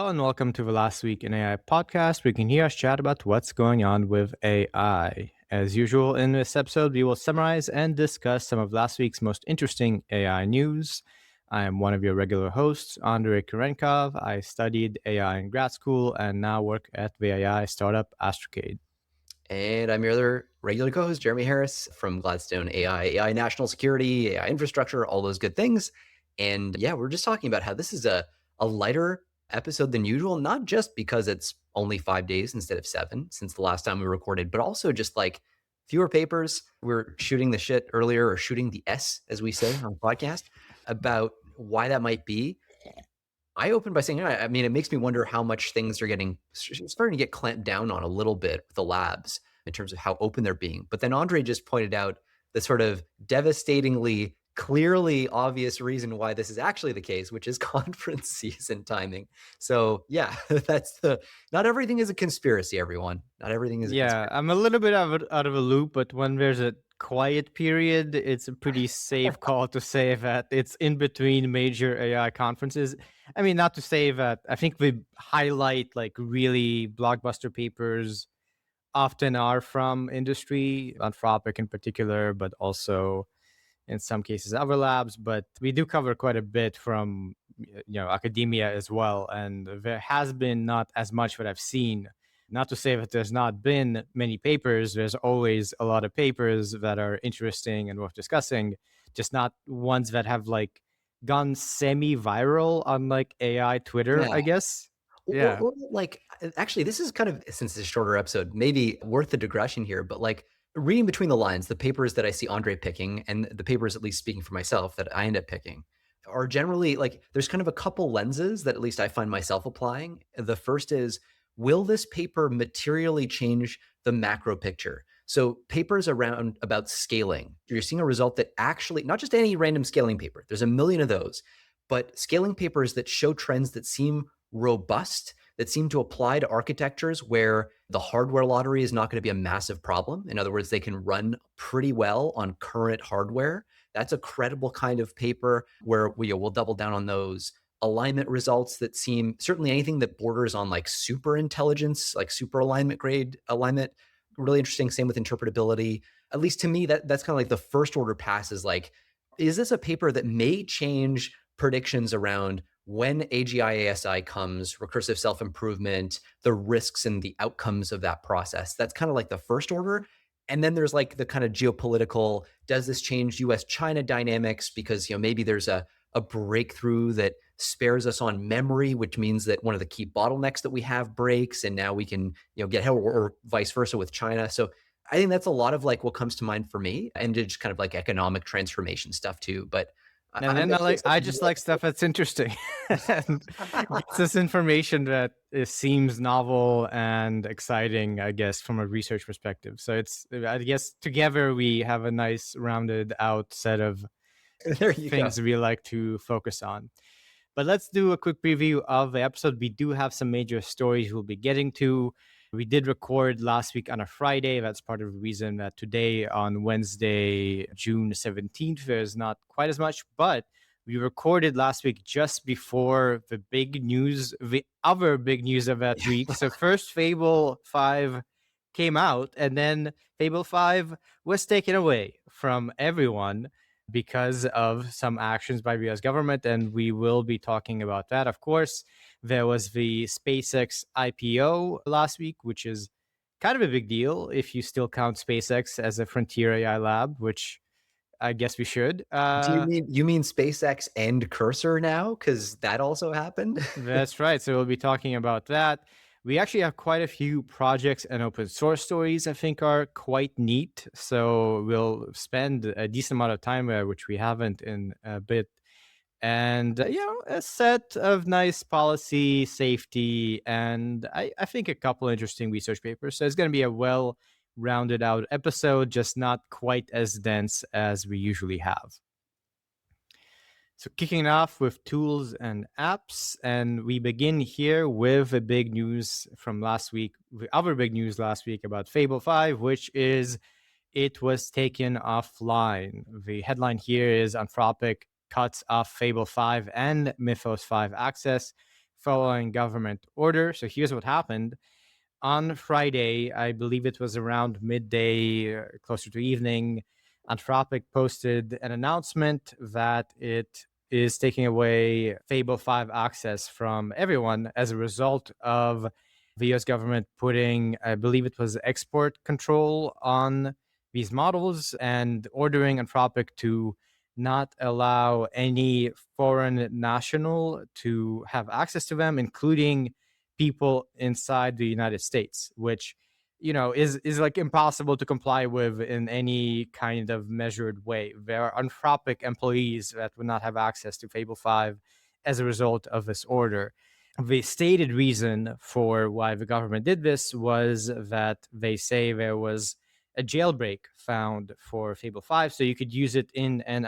Hello and welcome to the Last Week in AI podcast. We can hear us chat about what's going on with AI. As usual, in this episode, we will summarize and discuss some of last week's most interesting AI news. I am one of your regular hosts, Andrey Kurenkov. I studied AI in grad school and now work at the AI startup Astrocade. And I'm your other regular co-host, Jeremie Harris from Gladstone AI national security, AI infrastructure, all those good things. And yeah, we're just talking about how this is a lighter episode than usual, not just because it's only 5 days instead of 7 since the last time we recorded, but also just like fewer papers. We're shooting the shit earlier, or shooting the S, as we say on the podcast, about why that might be. I opened by saying, I mean, it makes me wonder how much things are starting to get clamped down on a little bit with the labs in terms of how open they're being. But then Andrey just pointed out the sort of devastatingly, clearly obvious reason why this is actually the case, which is conference season timing. So yeah, not everything is a conspiracy, everyone. Not everything is a conspiracy. I'm a little bit out of a loop, but when there's a quiet period, it's a pretty safe call to say that it's in between major AI conferences. I mean, not to say that I think we highlight like really blockbuster papers often are from industry, Anthropic in particular, but also in some cases other labs. But we do cover quite a bit from academia as well, and there has been not as much that I've seen. Not to say that there's not been many papers. There's always a lot of papers that are interesting and worth discussing, just not ones that have like gone semi-viral on like AI Twitter, Yeah. I guess. Yeah. Like, actually, this is kind of, since it's a shorter episode, maybe worth the digression here, but like reading between the lines, the papers that I see Andrey picking and the papers, at least speaking for myself, that I end up picking are generally like, there's kind of a couple lenses that at least I find myself applying. The first is, will this paper materially change the macro picture? So papers around about scaling, you're seeing a result that actually, not just any random scaling paper, there's a million of those, but scaling papers that show trends that seem robust, that seem to apply to architectures where the hardware lottery is not going to be a massive problem. In other words, they can run pretty well on current hardware. That's a credible kind of paper where we'll double down on those. Alignment results that seem, certainly anything that borders on like super intelligence, like super alignment grade alignment, really interesting. Same with interpretability. At least to me, that's kind of like the first order pass is like, is this a paper that may change predictions around when AGI-ASI comes, recursive self-improvement, the risks and the outcomes of that process? That's kind of like the first order. And then there's like the kind of geopolitical, does this change US-China dynamics? Because maybe there's a breakthrough that spares us on memory, which means that one of the key bottlenecks that we have breaks, and now we can get help, or vice versa with China. So I think that's a lot of like what comes to mind for me, and just kind of like economic transformation stuff too. But And then I just like stuff that's interesting. And it's this information that seems novel and exciting, I guess, from a research perspective. So I guess together we have a nice rounded out set of things we like to focus on. But let's do a quick preview of the episode. We do have some major stories we'll be getting to. We did record last week on a Friday. That's part of the reason that today, on Wednesday, June 17th, there's not quite as much. But we recorded last week just before the big news, the other big news of that week. So first Fable 5 came out, and then Fable 5 was taken away from everyone because of some actions by the US government, and we will be talking about that. Of course, there was the SpaceX IPO last week, which is kind of a big deal if you still count SpaceX as a frontier AI lab, which I guess we should. Do you mean SpaceX and Cursor now? Because that also happened. That's right. So we'll be talking about that. We actually have quite a few projects and open source stories I think are quite neat. So we'll spend a decent amount of time there, which we haven't in a bit. And, a set of nice policy, safety, and I think a couple interesting research papers. So it's going to be a well-rounded out episode, just not quite as dense as we usually have. So kicking off with tools and apps, and we begin here with the big news from last week, the other big news last week about Fable 5, which is it was taken offline. The headline here is Anthropic cuts off Fable 5 and Mythos 5 access following government order. So here's what happened. On Friday, I believe it was around midday, closer to evening, Anthropic posted an announcement that it is taking away Fable 5 access from everyone as a result of the US government putting, I believe it was export control on these models and ordering Anthropic to not allow any foreign national to have access to them, including people inside the United States, which is like impossible to comply with in any kind of measured way. There are Anthropic employees that would not have access to Fable 5 as a result of this order. The stated reason for why the government did this was that they say there was a jailbreak found for Fable 5, so you could use it in an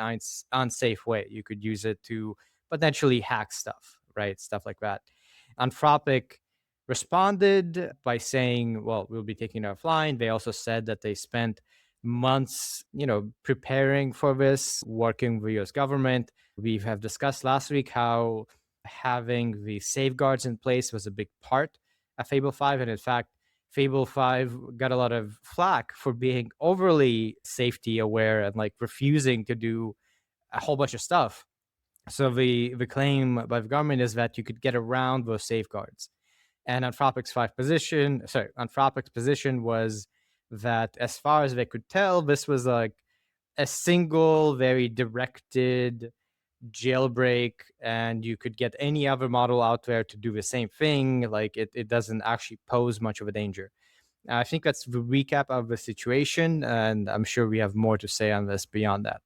unsafe way. You could use it to potentially hack stuff, right? Stuff like that. Anthropic responded by saying, well, we'll be taking it offline. They also said that they spent months, preparing for this, working with the US government. We have discussed last week how having the safeguards in place was a big part of Fable 5. And in fact, Fable 5 got a lot of flack for being overly safety aware and like refusing to do a whole bunch of stuff. So the claim by the government is that you could get around those safeguards. And Anthropic's position was that as far as they could tell, this was like a single, very directed jailbreak, and you could get any other model out there to do the same thing. Like it doesn't actually pose much of a danger. I think that's the recap of the situation, and I'm sure we have more to say on this beyond that.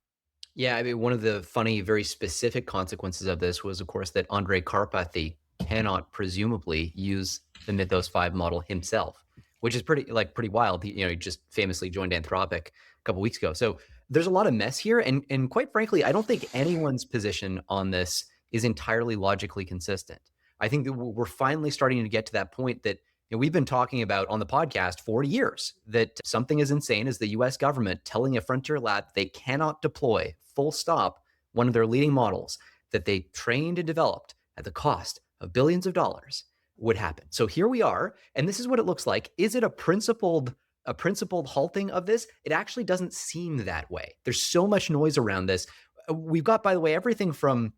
Yeah, I mean, one of the funny, very specific consequences of this was, of course, that Andrey Karpathy cannot presumably use the Mythos 5 model himself, which is pretty wild. He just famously joined Anthropic a couple weeks ago. So there's a lot of mess here, and quite frankly, I don't think anyone's position on this is entirely logically consistent. I think that we're finally starting to get to that point that we've been talking about on the podcast for years, that something as insane as the US government telling a frontier lab they cannot deploy, full stop, one of their leading models that they trained and developed at the cost of billions of dollars would happen. So here we are, and this is what it looks like. Is it a principled halting of this? It actually doesn't seem that way. There's so much noise around this. We've got, by the way, everything from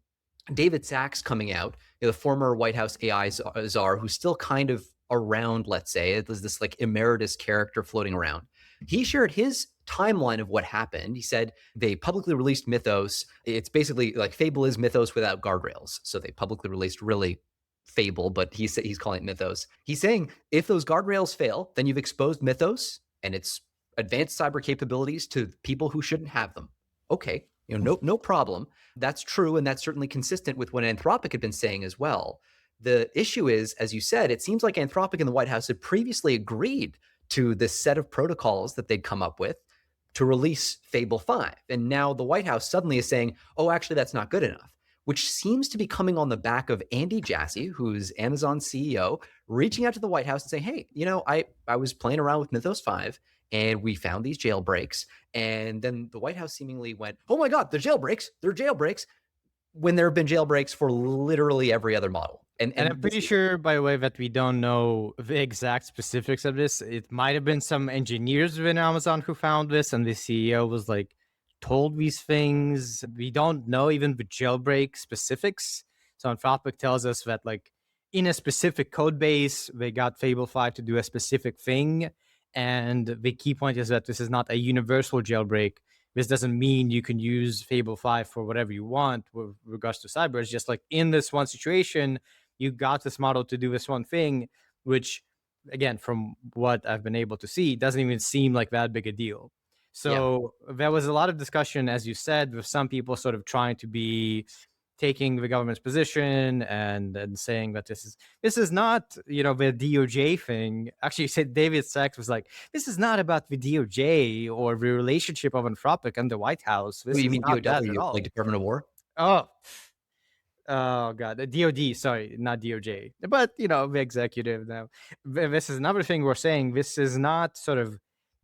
David Sachs coming out, the former White House AI czar, who's still kind of around, let's say. There's this like emeritus character floating around. He shared his timeline of what happened. He said they publicly released Mythos. It's basically like Fable is Mythos without guardrails. So they publicly released really Fable, but he's calling it Mythos. He's saying if those guardrails fail, then you've exposed Mythos and its advanced cyber capabilities to people who shouldn't have them. Okay, no problem. That's true, and that's certainly consistent with what Anthropic had been saying as well. The issue is, as you said, it seems like Anthropic and the White House had previously agreed to this set of protocols that they'd come up with to release Fable 5. And now the White House suddenly is saying, oh, actually, that's not good enough, which seems to be coming on the back of Andy Jassy, who's Amazon's CEO, reaching out to the White House and saying, hey, I was playing around with Mythos 5 and we found these jailbreaks. And then the White House seemingly went, oh my God, they're jailbreaks, when there have been jailbreaks for literally every other model. And I'm pretty sure, by the way, that we don't know the exact specifics of this. It might have been some engineers within Amazon who found this, and the CEO was like told these things. We don't know even the jailbreak specifics. So Anthropic tells us that like in a specific code base, they got Fable 5 to do a specific thing. And the key point is that this is not a universal jailbreak. This doesn't mean you can use Fable 5 for whatever you want with regards to cyber. It's just like in this one situation, you got this model to do this one thing, which, again, from what I've been able to see, doesn't even seem like that big a deal. So there was a lot of discussion, as you said, with some people sort of trying to be taking the government's position and saying that this is not, the DOJ thing. Actually, said David Sachs was like, this is not about the DOJ or the relationship of Anthropic and the White House. This you is mean not that DOW, at all. like Department of War? Oh God, the DOD, sorry, not DOJ, but the executive now. This is another thing we're saying. This is not sort of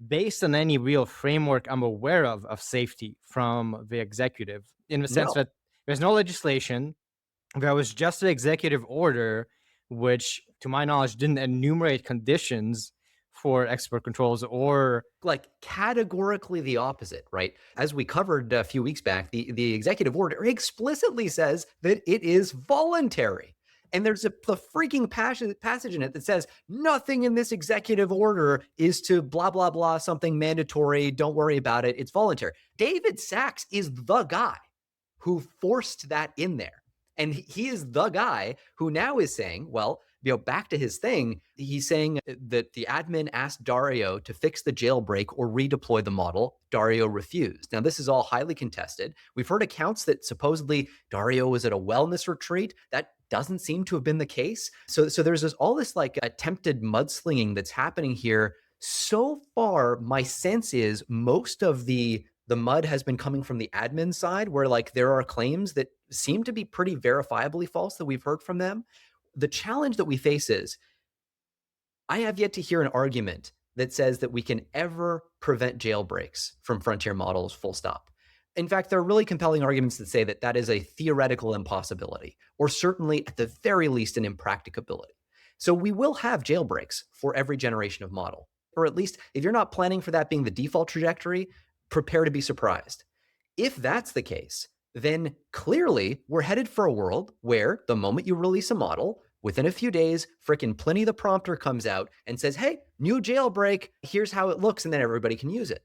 based on any real framework I'm aware of safety from the executive, in the sense that there's no legislation. there was just an executive order, which, to my knowledge, didn't enumerate conditions for export controls or like categorically the opposite, right? As we covered a few weeks back, the executive order explicitly says that it is voluntary. And there's the freaking passage in it that says nothing in this executive order is to blah, blah, blah, something mandatory. Don't worry about it. It's voluntary. David Sachs is the guy who forced that in there. And he is the guy who now is saying, well, back to his thing, he's saying that the admin asked Dario to fix the jailbreak or redeploy the model. Dario refused. Now, this is all highly contested. We've heard accounts that supposedly Dario was at a wellness retreat. That doesn't seem to have been the case. So there's all this like attempted mudslinging that's happening here. So far, my sense is most of the mud has been coming from the admin side, where like there are claims that seem to be pretty verifiably false that we've heard from them. The challenge that we face is I have yet to hear an argument that says that we can ever prevent jailbreaks from frontier models, full stop. In fact, there are really compelling arguments that say that that is a theoretical impossibility, or certainly at the very least an impracticability. So we will have jailbreaks for every generation of model, or at least if you're not planning for that being the default trajectory, prepare to be surprised. If that's the case, then clearly we're headed for a world where the moment you release a model, within a few days, frickin' Pliny the prompter comes out and says, hey, new jailbreak, here's how it looks, and then everybody can use it.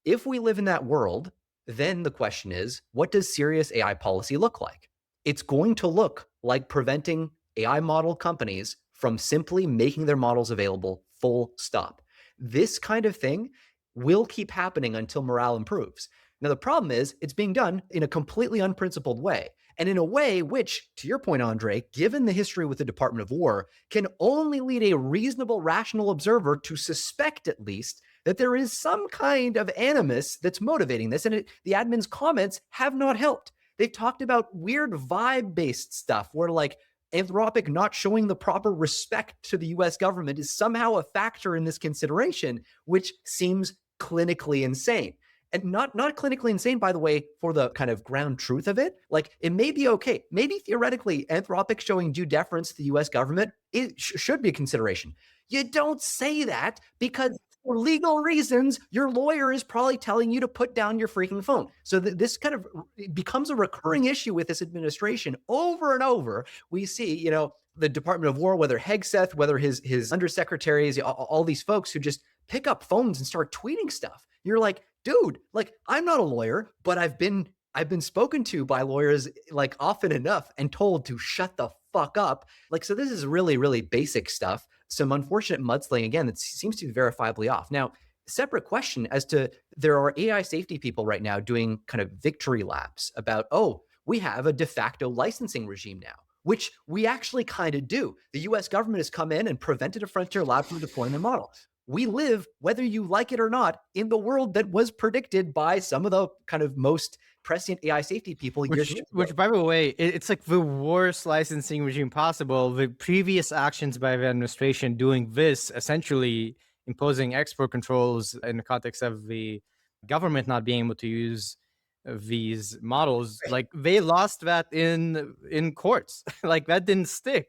If we live in that world, then the question is, what does serious AI policy look like? It's going to look like preventing AI model companies from simply making their models available, full stop. This kind of thing will keep happening until morale improves. Now, the problem is it's being done in a completely unprincipled way, and in a way which, to your point, Andrey, given the history with the Department of War, can only lead a reasonable, rational observer to suspect, at least, that there is some kind of animus that's motivating this, and the admin's comments have not helped. They've talked about weird vibe-based stuff where, like, Anthropic not showing the proper respect to the US government is somehow a factor in this consideration, which seems clinically insane. And not clinically insane, by the way, for the kind of ground truth of it. Like, it may be okay. Maybe theoretically, Anthropic showing due deference to the US government should be a consideration. You don't say that because for legal reasons, your lawyer is probably telling you to put down your freaking phone. So this kind of becomes a recurring issue with this administration. Over and over, we see, the Department of War, whether Hegseth, whether his undersecretaries, all these folks who just pick up phones and start tweeting stuff. You're like, dude, like, I'm not a lawyer, but I've been spoken to by lawyers like often enough and told to shut the fuck up. Like, so this is really, really basic stuff. Some unfortunate mudslinging, again, that seems to be verifiably off. Now, separate question as to there are AI safety people right now doing kind of victory laps about, oh, we have a de facto licensing regime now, which we actually kind of do. The US government has come in and prevented a frontier lab from deploying their model. We live, whether you like it or not, in the world that was predicted by some of the kind of most prescient AI safety people. Which, by the way, it's like the worst licensing regime possible. The previous actions by the administration doing this, essentially imposing export controls in the context of the government not being able to use these models, like they lost that in courts. Like that didn't stick,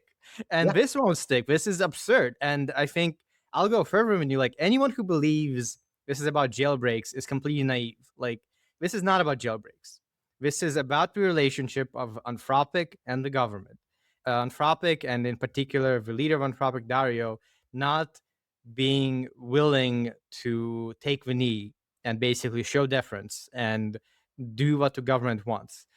and this won't stick. This is absurd. And I think I'll go further than you. Like, anyone who believes this is about jailbreaks is completely naive. Like, this is not about jailbreaks. This is about the relationship of Anthropic and the government. Anthropic, and in particular the leader of Anthropic, Dario, not being willing to take the knee and basically show deference and do what the government wants.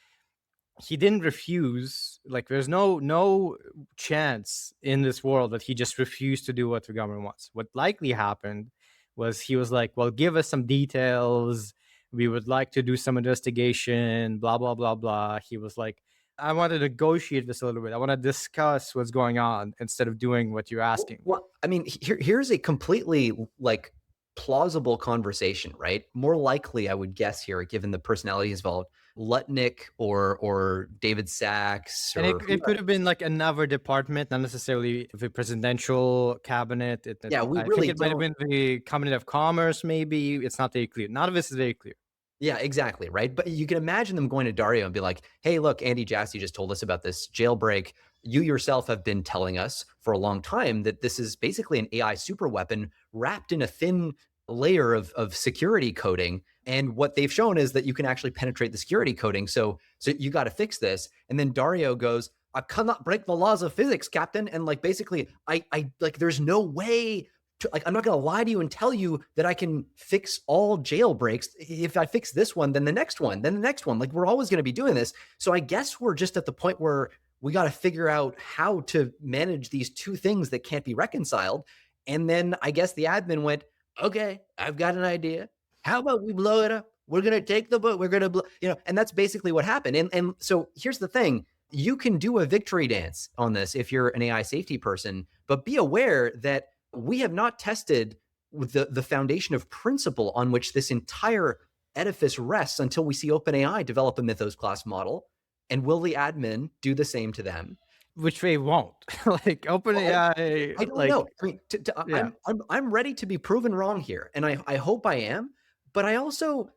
He didn't refuse. Like, there's no chance in this world that he just refused to do what the government wants. What likely happened was he was like, well, give us some details. We would like to do some investigation, blah, blah, blah, blah. He was like, I want to negotiate this a little bit. I want to discuss what's going on instead of doing what you're asking. Well, I mean, here's a completely like plausible conversation, right? More likely, I would guess here, given the personalities involved, Lutnick or David Sachs. And it could have been like another department, not necessarily the presidential cabinet. Yeah, I think it might have been the Cabinet of Commerce, maybe. It's not very clear. None of this is very clear. Yeah, exactly. Right. But you can imagine them going to Dario and be like, hey, look, Andy Jassy just told us about this jailbreak. You yourself have been telling us for a long time that this is basically an AI super weapon wrapped in a thin layer of security coding. And what they've shown is that you can actually penetrate the security coding. So you got to fix this. And then Dario goes, I cannot break the laws of physics, Captain. And like basically, I like there's no way like, I'm not going to lie to you and tell you that I can fix all jailbreaks. If I fix this one, then the next one, then the next one. Like, we're always going to be doing this. So I guess we're just at the point where we got to figure out how to manage these two things that can't be reconciled. And then I guess the admin went, okay, I've got an idea. How about we blow it up? We're going to take the book. We're going to blow, and that's basically what happened. And so here's the thing. You can do a victory dance on this if you're an AI safety person, but be aware that we have not tested the foundation of principle on which this entire edifice rests until we see OpenAI develop a Mythos class model. And will the admin do the same to them? Which they won't. Like OpenAI, I don't like, know. I mean, yeah. I'm ready to be proven wrong here, and I hope I am. But I also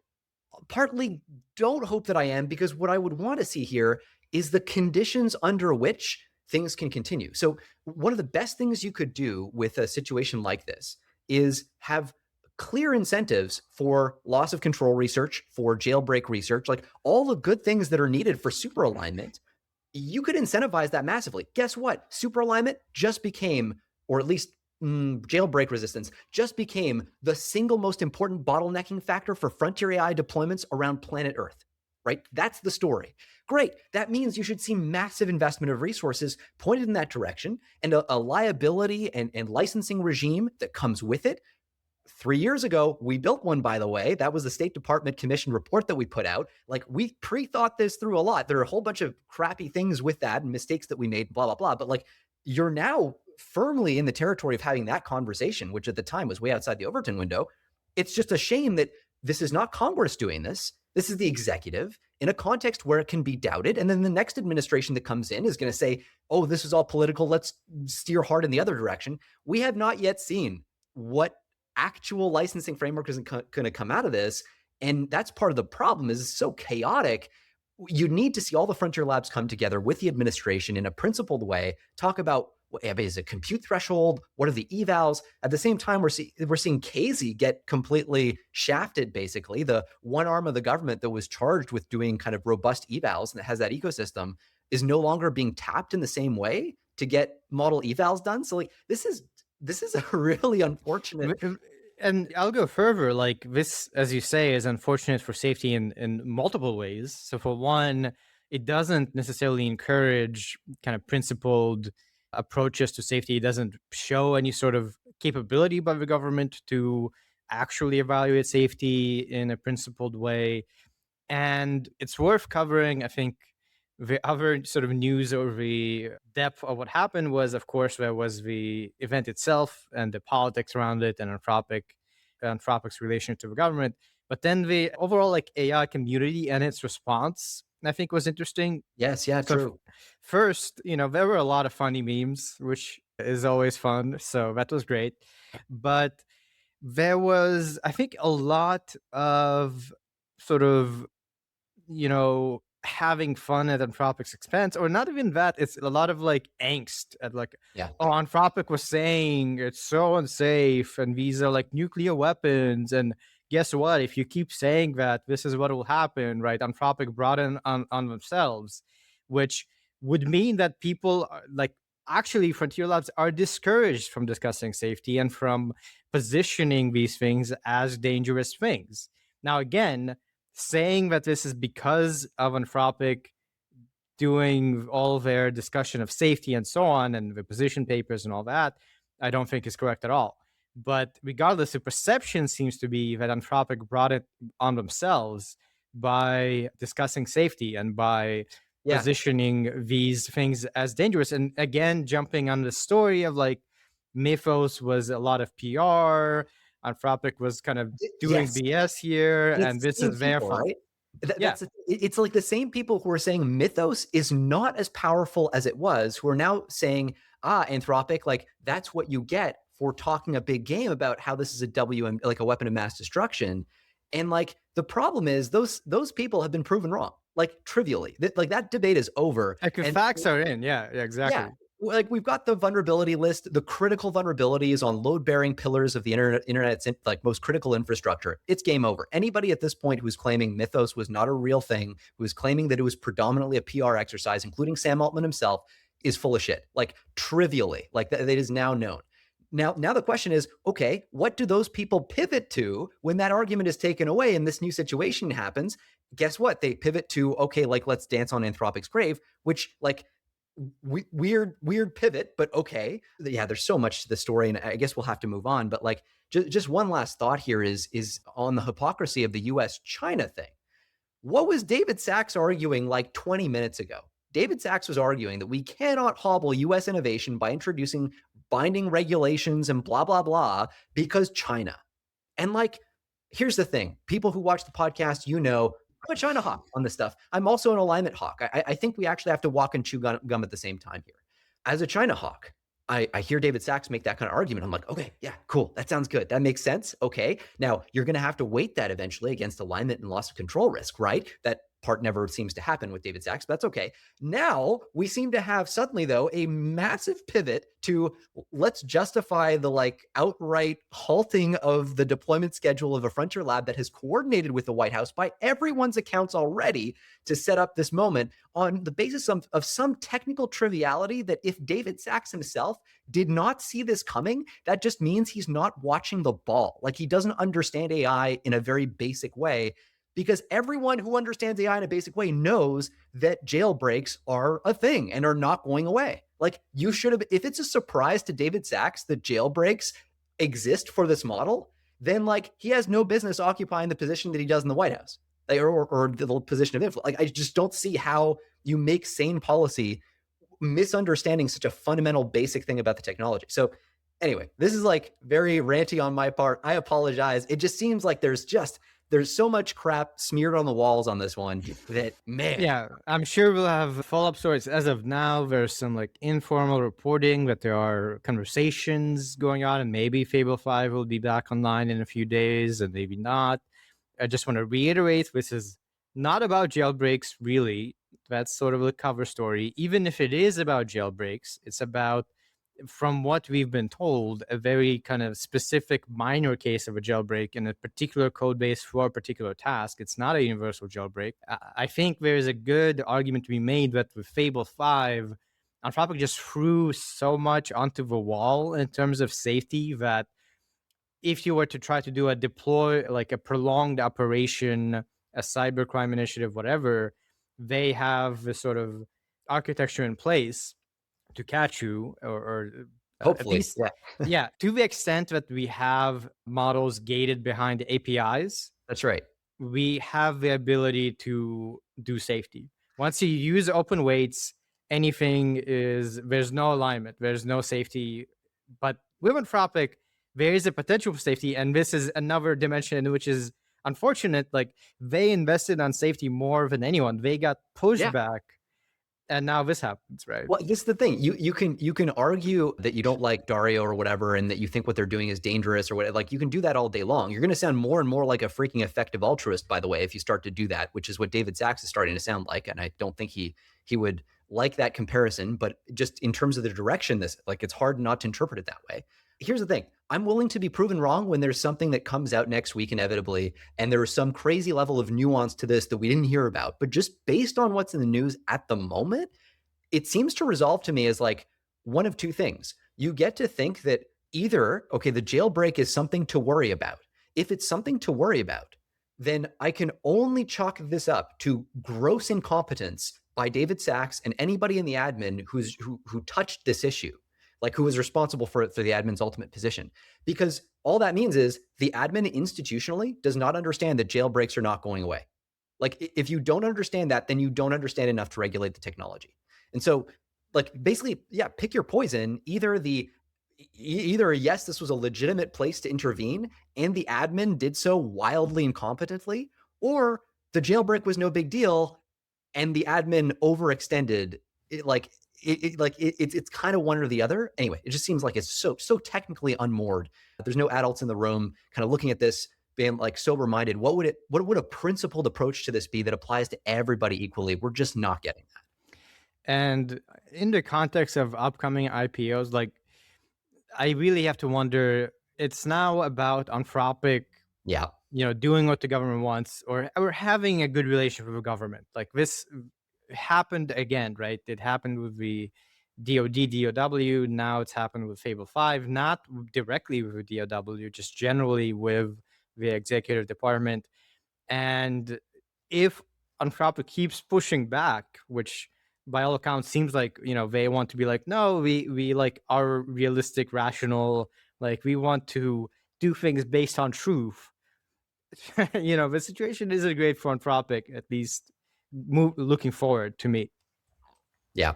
partly don't hope that I am, because what I would want to see here is the conditions under which things can continue. So one of the best things you could do with a situation like this is have clear incentives for loss of control research, for jailbreak research, like all the good things that are needed for super alignment. You could incentivize that massively. Guess what? Super alignment just became, or at least jailbreak resistance, just became the single most important bottlenecking factor for frontier AI deployments around planet Earth. Right? That's the story. Great. That means you should see massive investment of resources pointed in that direction, and a liability and licensing regime that comes with it. 3 years ago, we built one, by the way. That was the State Department commissioned report that we put out. Like, we pre-thought this through a lot. There are a whole bunch of crappy things with that and mistakes that we made, blah, blah, blah. But like, you're now firmly in the territory of having that conversation, which at the time was way outside the Overton window. It's just a shame that this is not Congress doing this. This is the executive in a context where it can be doubted. And then the next administration that comes in is going to say, oh, this is all political. Let's steer hard in the other direction. We have not yet seen what actual licensing framework is going to come out of this. And that's part of the problem, is it's so chaotic. You need to see all the frontier labs come together with the administration in a principled way, talk about what is a compute threshold, what are the evals. At the same time, we're seeing Casey get completely shafted, basically. The one arm of the government that was charged with doing kind of robust evals and that has that ecosystem is no longer being tapped in the same way to get model evals done. So like, this is a really unfortunate. And I'll go further. Like, this, as you say, is unfortunate for safety in multiple ways. So for one, it doesn't necessarily encourage kind of principled approaches to safety. It doesn't show any sort of capability by the government to actually evaluate safety in a principled way. And it's worth covering, I think. The other sort of news or the depth of what happened was, of course, there was the event itself and the politics around it, and Anthropic's relation to the government. But then the overall like AI community and its response, I think, was interesting. Yes, yeah, So true. first, there were a lot of funny memes, which is always fun. So that was great. But there was, I think, a lot of sort of, having fun at Anthropic's expense, or not even that. It's a lot of like angst at like, Yeah. oh, Anthropic was saying it's so unsafe and these are like nuclear weapons. And guess what? If you keep saying that, this is what will happen, right? Anthropic brought in on themselves, which would mean that people are, like, actually frontier labs are discouraged from discussing safety and from positioning these things as dangerous things. Now, again, saying that this is because of Anthropic doing all their discussion of safety and so on, and the position papers and all that, I don't think is correct at all. But regardless, the perception seems to be that Anthropic brought it on themselves by discussing safety and by positioning these things as dangerous. And again, jumping on the story of like, Mythos was a lot of PR, Anthropic was kind of doing BS here, and this is their fault. Right? It's like the same people who are saying Mythos is not as powerful as it was, who are now saying, Anthropic, like, that's what you get for talking a big game about how this is a WM, like a weapon of mass destruction. And like the problem is those people have been proven wrong, like trivially. Like that debate is over. Like the And facts are in. Yeah, yeah, exactly. like we've got the vulnerability list, the critical vulnerabilities on load-bearing pillars of the internet's like most critical infrastructure. It's game over. Anybody at this point who's claiming Mythos was not a real thing, who's claiming that it was predominantly a PR exercise, including Sam Altman himself, is full of shit. Like trivially, like that is now known. Now the question is, okay, what do those people pivot to when that argument is taken away and this new situation happens? Guess what? They pivot to, okay, like let's dance on Anthropic's grave, which like weird pivot, but okay. Yeah, there's so much to the story, and I guess we'll have to move on. But like, just one last thought here is on the hypocrisy of the U.S.-China thing. What was David Sachs arguing like 20 minutes ago? David Sachs was arguing that we cannot hobble U.S. innovation by introducing binding regulations and blah blah blah because China. And like, here's the thing: people who watch the podcast, I'm a China hawk on this stuff. I'm also an alignment hawk. I think we actually have to walk and chew gum at the same time here. As a China hawk, I hear David Sachs make that kind of argument. I'm like, okay, yeah, cool. That sounds good. That makes sense. Okay. Now you're going to have to weight that eventually against alignment and loss of control risk, right? That part never seems to happen with David Sachs, but that's okay. Now we seem to have suddenly, though, a massive pivot to let's justify the like outright halting of the deployment schedule of a frontier lab that has coordinated with the White House by everyone's accounts already to set up this moment on the basis of some technical triviality that if David Sachs himself did not see this coming, that just means he's not watching the ball. Like he doesn't understand AI in a very basic way, because everyone who understands AI in a basic way knows that jailbreaks are a thing and are not going away. Like you should have, if it's a surprise to David Sachs that jailbreaks exist for this model, then like he has no business occupying the position that he does in the White House, like, or the position of influence. Like I just don't see how you make sane policy misunderstanding such a fundamental basic thing about the technology. So anyway, this is like very ranty on my part. I apologize. It just seems like there's so much crap smeared on the walls on this one that, man. Yeah, I'm sure we'll have follow-up stories. As of now, there's some like informal reporting that there are conversations going on, and maybe Fable 5 will be back online in a few days, and maybe not. I just want to reiterate, this is not about jailbreaks, really. That's sort of the cover story. Even if it is about jailbreaks, it's about, from what we've been told, a very kind of specific minor case of a jailbreak in a particular code base for a particular task. It's not a universal jailbreak. I think there's a good argument to be made that with Fable 5, Anthropic just threw so much onto the wall in terms of safety that if you were to try to do a deploy, like a prolonged operation, a cybercrime initiative, whatever, they have the sort of architecture in place to catch you, or Hopefully, at least, yeah, to the extent that we have models gated behind the APIs. That's right. We have the ability to do safety. Once you use open weights, there's no alignment, there's no safety. But with Anthropic, there is a potential for safety, and this is another dimension which is unfortunate. Like they invested on safety more than anyone. They got pushed back. And now this happens, right? Well, this is the thing. You can argue that you don't like Dario or whatever, and that you think what they're doing is dangerous or whatever. Like you can do that all day long. You're going to sound more and more like a freaking effective altruist, by the way, if you start to do that, which is what David Sachs is starting to sound like. And I don't think he would like that comparison, but just in terms of the direction, it's hard not to interpret it that way. Here's the thing. I'm willing to be proven wrong when there's something that comes out next week inevitably, and there is some crazy level of nuance to this that we didn't hear about. But just based on what's in the news at the moment, it seems to resolve to me as like one of two things. You get to think that either, okay, the jailbreak is something to worry about. If it's something to worry about, then I can only chalk this up to gross incompetence by David Sachs and anybody in the admin who touched this issue, like who was responsible for the admin's ultimate position. Because all that means is the admin institutionally does not understand that jailbreaks are not going away. Like if you don't understand that, then you don't understand enough to regulate the technology. And so like basically, yeah, pick your poison. Either yes, this was a legitimate place to intervene and the admin did so wildly incompetently, or the jailbreak was no big deal and the admin overextended it. It's kind of one or the other. Anyway, it just seems like it's so technically unmoored. There's no adults in the room kind of looking at this being like sober minded, what would a principled approach to this be that applies to everybody equally? We're just not getting that. And in the context of upcoming IPOs, like I really have to wonder, it's now about Anthropic, Yeah. doing what the government wants, or having a good relationship with the government. Like this happened again, right? It happened with the DoD, DOW. Now it's happened with Fable 5, not directly with the DOW, just generally with the executive department. And if Anthropic keeps pushing back, which by all accounts seems like, they want to be like, no, we like are realistic, rational, like we want to do things based on truth. The situation isn't great for Anthropic, at least looking forward to me. Yeah.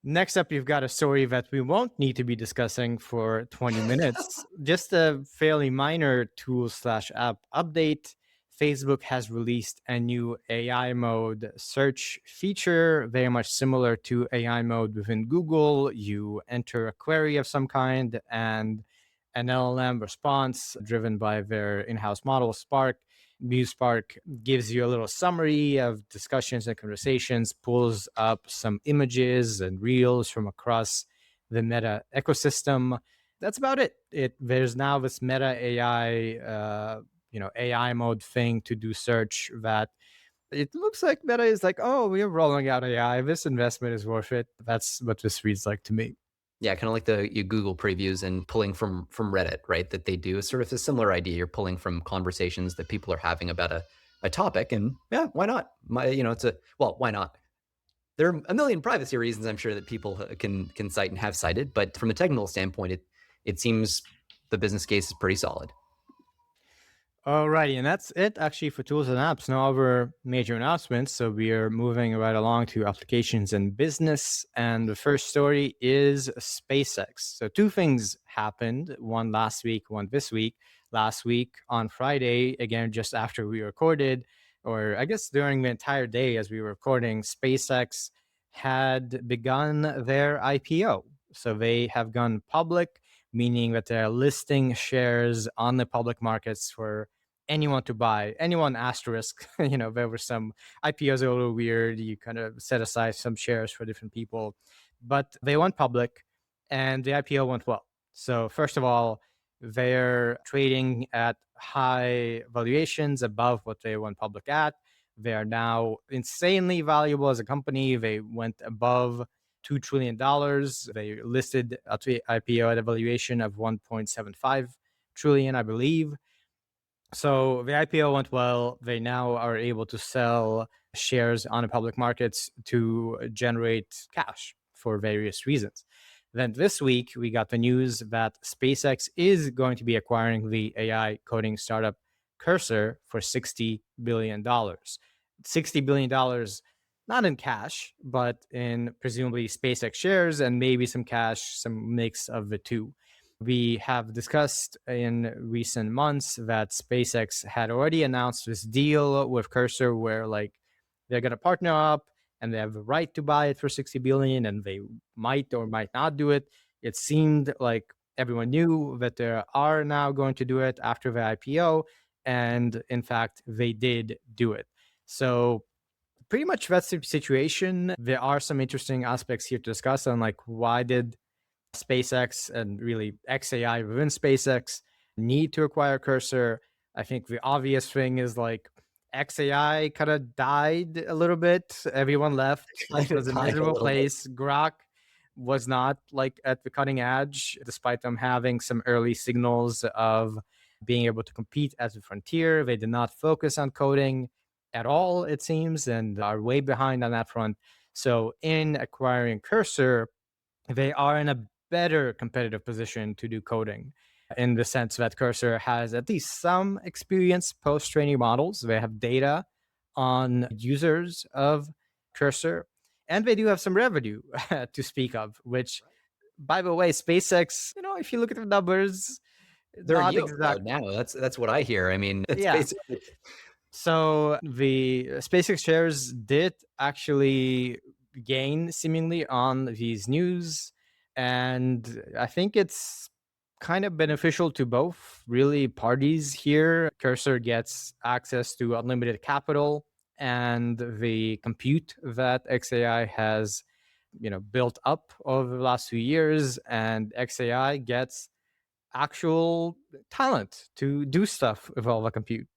Next up, you've got a story that we won't need to be discussing for 20 minutes. Just a fairly minor tool/app update. Facebook has released a new AI mode search feature, very much similar to AI mode within Google. You enter a query of some kind, and an LLM response driven by their in-house model, Spark. MuseSpark gives you a little summary of discussions and conversations, pulls up some images and reels from across the Meta ecosystem. That's about it. There's now this Meta AI, AI mode thing to do search that it looks like Meta is like, oh, we're rolling out AI. This investment is worth it. That's what this reads like to me. Yeah, kind of like the you Google previews and pulling from Reddit, right? That they do is sort of a similar idea. You're pulling from conversations that people are having about a topic, and yeah, why not? Why not? There are a million privacy reasons I'm sure that people can cite and have cited, but from a technical standpoint, it seems the business case is pretty solid. Alrighty, and that's it actually for tools and apps. No other major announcements, so we are moving right along to applications and business. And the first story is SpaceX. So two things happened, one last week, one this week. Last week on Friday, again, just after we recorded, or I guess during the entire day as we were recording, SpaceX had begun their IPO. So they have gone public, meaning that they're listing shares on the public markets for anyone to buy, anyone asterisk. There were some IPOs are a little weird. You kind of set aside some shares for different people, but they went public and the IPO went well. So first of all, they're trading at high valuations above what they went public at. They are now insanely valuable as a company. They went above $2 trillion. They listed at the IPO at a valuation of 1.75 trillion, I believe. So the IPO went well. They now are able to sell shares on the public markets to generate cash for various reasons. Then this week, we got the news that SpaceX is going to be acquiring the AI coding startup Cursor for $60 billion. $60 billion, not in cash, but in presumably SpaceX shares and maybe some cash, some mix of the two. We have discussed in recent months that SpaceX had already announced this deal with Cursor where like they're going to partner up and they have the right to buy it for 60 billion and they might or might not do it. It seemed like everyone knew that they are now going to do it after the IPO. And in fact, they did do it. So pretty much that's the situation. There are some interesting aspects here to discuss on like why did SpaceX and really XAI within SpaceX need to acquire Cursor. I think the obvious thing is like XAI kind of died a little bit. Everyone left. It was a miserable place. Grok was not like at the cutting edge, despite them having some early signals of being able to compete as a frontier. They did not focus on coding at all, it seems, and are way behind on that front. So in acquiring Cursor, they are in a better competitive position to do coding in the sense that Cursor has at least some experience post-training models. They have data on users of Cursor, and they do have some revenue to speak of, which, by the way, SpaceX, if you look at the numbers, They're not in yield exact. now. That's what I hear. I mean, it's Yeah. basically. So the SpaceX shares did actually gain seemingly on these news. And I think it's kind of beneficial to both really parties here. Cursor gets access to unlimited capital and the compute that XAI has, built up over the last few years, and XAI gets actual talent to do stuff with all the compute.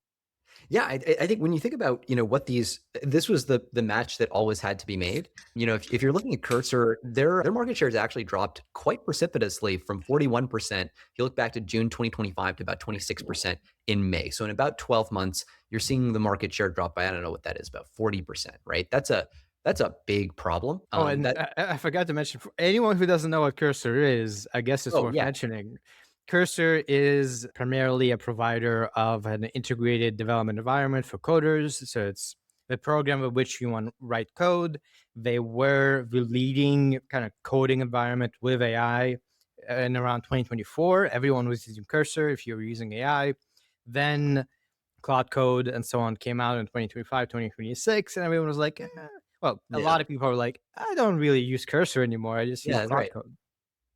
Yeah, I think when you think about, what this was the match that always had to be made. If you're looking at Cursor, their market share has actually dropped quite precipitously from 41%. If you look back to June 2025 to about 26% in May. So in about 12 months, you're seeing the market share drop by, I don't know what that is, about 40%, right? That's a big problem. Oh, and I forgot to mention, for anyone who doesn't know what Cursor is, I guess it's worth Yeah. mentioning. Cursor is primarily a provider of an integrated development environment for coders. So it's the program with which you want to write code. They were the leading kind of coding environment with AI in around 2024. Everyone was using Cursor if you were using AI. Then Cloud Code and so on came out in 2025, 2026, and everyone was like, a lot of people are like, I don't really use Cursor anymore. I just use Yeah, Cloud right. Code.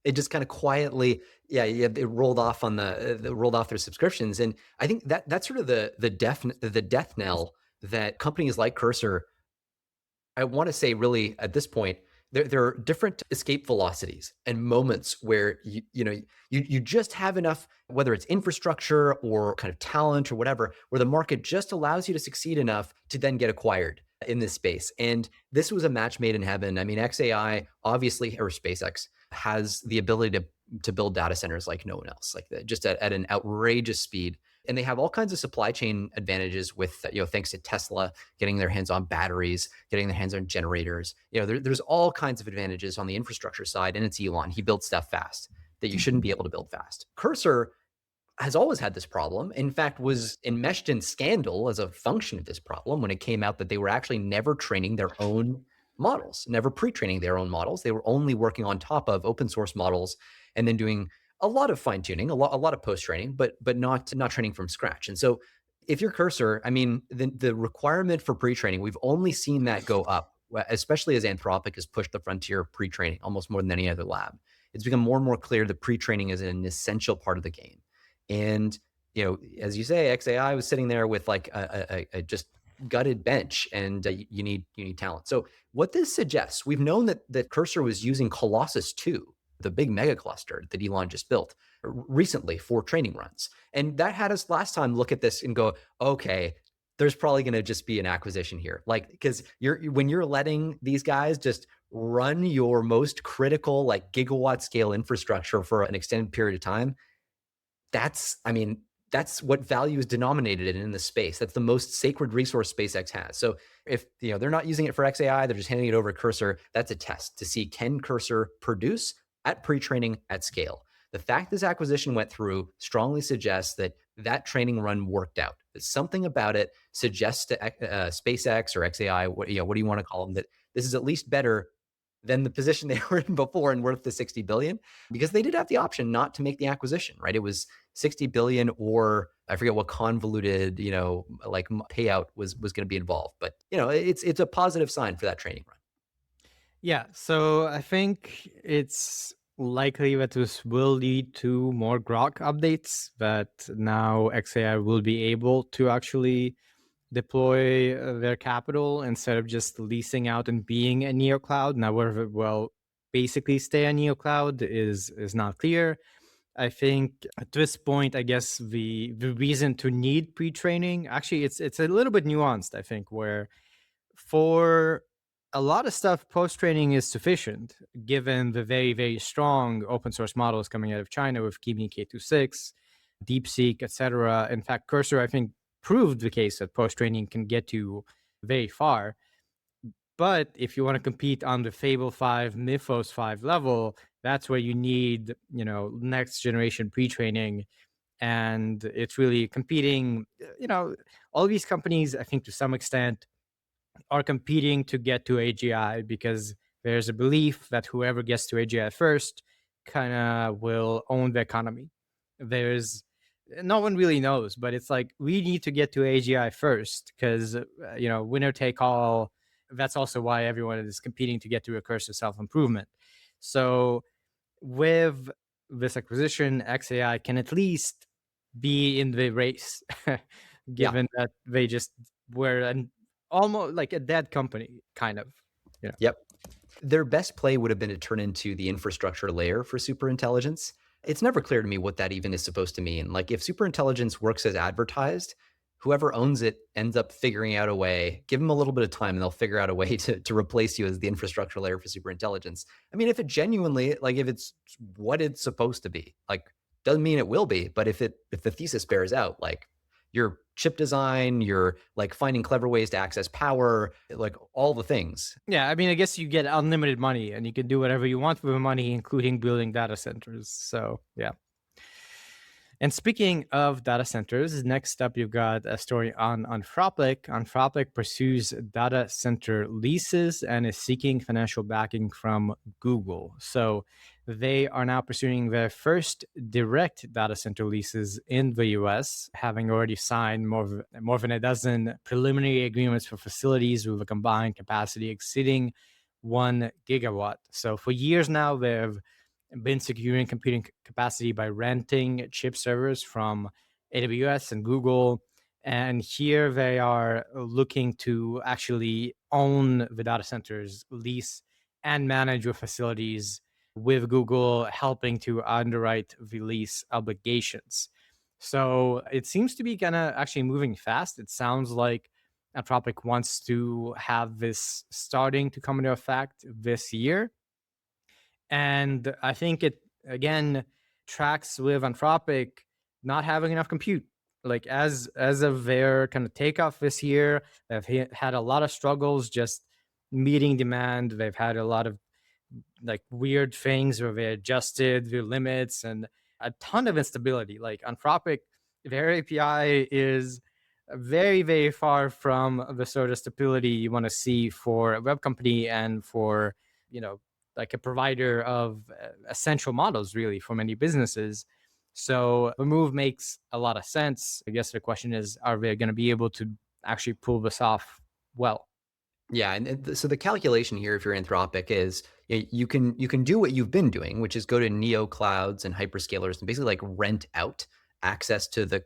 It just kind of quietly, it rolled off on rolled off their subscriptions, and I think that's sort of the death knell that companies like Cursor, I want to say, really at this point, there are different escape velocities and moments where you just have enough, whether it's infrastructure or kind of talent or whatever, where the market just allows you to succeed enough to then get acquired in this space. And this was a match made in heaven. I mean, XAI obviously, or SpaceX, has the ability to build data centers like no one else, like just at an outrageous speed. And they have all kinds of supply chain advantages with, thanks to Tesla getting their hands on batteries, getting their hands on generators. There's all kinds of advantages on the infrastructure side, and it's Elon. He builds stuff fast that you shouldn't be able to build fast. Cursor has always had this problem. In fact, was enmeshed in scandal as a function of this problem when it came out that they were actually never training their own models, never pre-training their own models. They were only working on top of open source models and then doing a lot of fine tuning, a lot of post training, but not training from scratch. And so, if you're Cursor, I mean, the requirement for pre-training, we've only seen that go up, especially as Anthropic has pushed the frontier of pre-training almost more than any other lab. It's become more and more clear that pre-training is an essential part of the game. And as you say, XAI was sitting there with like a just gutted bench, and you need talent. So what this suggests, we've known that Cursor was using Colossus 2, the big mega cluster that Elon just built recently for training runs. And that had us last time look at this and go, okay, there's probably going to just be an acquisition here. Like, because when you're letting these guys just run your most critical, like gigawatt scale infrastructure for an extended period of time, that's what value is denominated in the space. That's the most sacred resource SpaceX has. So if they're not using it for XAI, they're just handing it over to Cursor. That's a test to see, can Cursor produce at pre-training at scale. The fact this acquisition went through strongly suggests that training run worked out. That something about it suggests to SpaceX or XAI, what do you want to call them, that this is at least better than the position they were in before and worth the 60 billion, because they did have the option not to make the acquisition, right? It was 60 billion, or I forget what convoluted, like payout was going to be involved. But, it's a positive sign for that training run. Yeah, so I think it's likely that this will lead to more Grok updates, that now XAI will be able to actually deploy their capital instead of just leasing out and being a neocloud. Now, whether it will basically stay a neocloud is not clear. I think at this point, I guess the reason to need pre-training, actually, it's a little bit nuanced, I think, where for a lot of stuff, post-training is sufficient, given the very, very strong open source models coming out of China with Kimi K26, DeepSeek, etc. In fact, Cursor, I think, proved the case that post-training can get you very far. But if you want to compete on the Fable 5, Mythos 5 level, that's where you need, next generation pre-training. And it's really competing, all these companies, I think to some extent, are competing to get to AGI, because there's a belief that whoever gets to AGI first kind of will own the economy. No one really knows, but it's like, we need to get to AGI first, because winner take all. That's also why everyone is competing to get to a curse of self-improvement. So with this acquisition, XAI can at least be in the race, Yeah. given that they just were almost like a dead company, kind of. Yep. Their best play would have been to turn into the infrastructure layer for superintelligence. It's never clear to me what that even is supposed to mean. Like if superintelligence works as advertised, whoever owns it ends up figuring out a way, give them a little bit of time and they'll figure out a way to replace you as the infrastructure layer for superintelligence. I mean, if it genuinely, like if it's what it's supposed to be, like doesn't mean it will be, but if the thesis bears out, like your chip design, you're like finding clever ways to access power, like all the things. Yeah, I mean, I guess you get unlimited money and you can do whatever you want with the money, including building data centers. So, yeah. And speaking of data centers, next up, you've got a story on Anthropic. Anthropic pursues data center leases and is seeking financial backing from Google. So they are now pursuing their first direct data center leases in the US, having already signed more than a dozen preliminary agreements for facilities with a combined capacity exceeding 1 gigawatt. So for years now, they've been securing computing capacity by renting chip servers from AWS and Google. And here they are looking to actually own the data centers, lease and manage your facilities, with Google helping to underwrite the lease obligations. So it seems to be kind of actually moving fast. It sounds like Anthropic wants to have this starting to come into effect this year. And I think it, again, tracks with Anthropic not having enough compute. Like as of their kind of takeoff this year, they've had a lot of struggles just meeting demand. They've had a lot of like weird things where they adjusted their limits and a ton of instability. Like Anthropic, their API is very, very far from the sort of stability you want to see for a web company and for, like a provider of essential models really for many businesses. So the move makes a lot of sense. I guess the question is, are they going to be able to actually pull this off well? Yeah, and so the calculation here, if you're Anthropic, is you can do what you've been doing, which is go to neo clouds and hyperscalers and basically like rent out access to the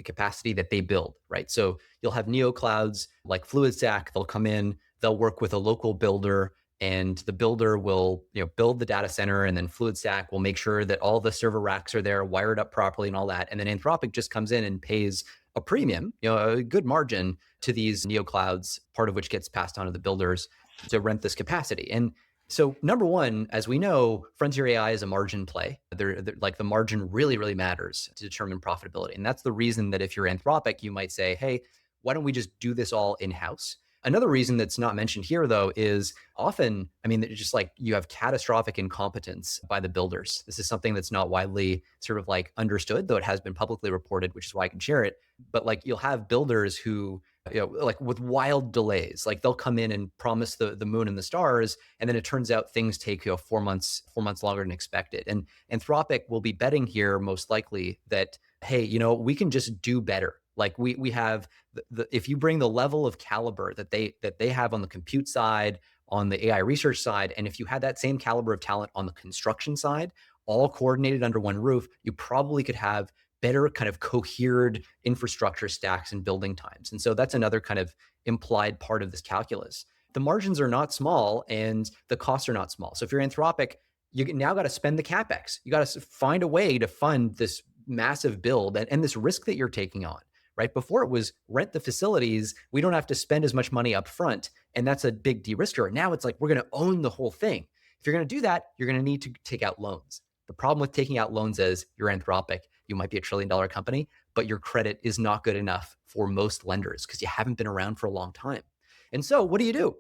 capacity that they build, right? So you'll have neo clouds like FluidStack. They'll come in, they'll work with a local builder, and the builder will build the data center, and then FluidStack will make sure that all the server racks are there, wired up properly, and all that. And then Anthropic just comes in and pays a premium, a good margin to these neo clouds, part of which gets passed on to the builders to rent this capacity. And so number one, as we know, frontier AI is a margin play. They're like the margin really, really matters to determine profitability. And that's the reason that if you're Anthropic, you might say, hey, why don't we just do this all in-house? Another reason that's not mentioned here, though, is often, I mean, it's just like you have catastrophic incompetence by the builders. This is something that's not widely sort of like understood, though it has been publicly reported, which is why I can share it. But like you'll have builders who, like with wild delays, like they'll come in and promise the moon and the stars, and then it turns out things take 4 months longer than expected. And Anthropic will be betting here most likely that, hey, we can just do better. Like we have if you bring the level of caliber that they have on the compute side, on the AI research side, and if you had that same caliber of talent on the construction side, all coordinated under one roof, you probably could have better kind of cohered infrastructure stacks and building times. And so that's another kind of implied part of this calculus. The margins are not small and the costs are not small. So if you're Anthropic, you now got to spend the CapEx. You got to find a way to fund this massive build and this risk that you're taking on. Right? Before it was rent the facilities, we don't have to spend as much money up front. And that's a big de-risker. Now it's like, we're going to own the whole thing. If you're going to do that, you're going to need to take out loans. The problem with taking out loans is you're Anthropic. You might be a $1 trillion company, but your credit is not good enough for most lenders because you haven't been around for a long time. And so what do?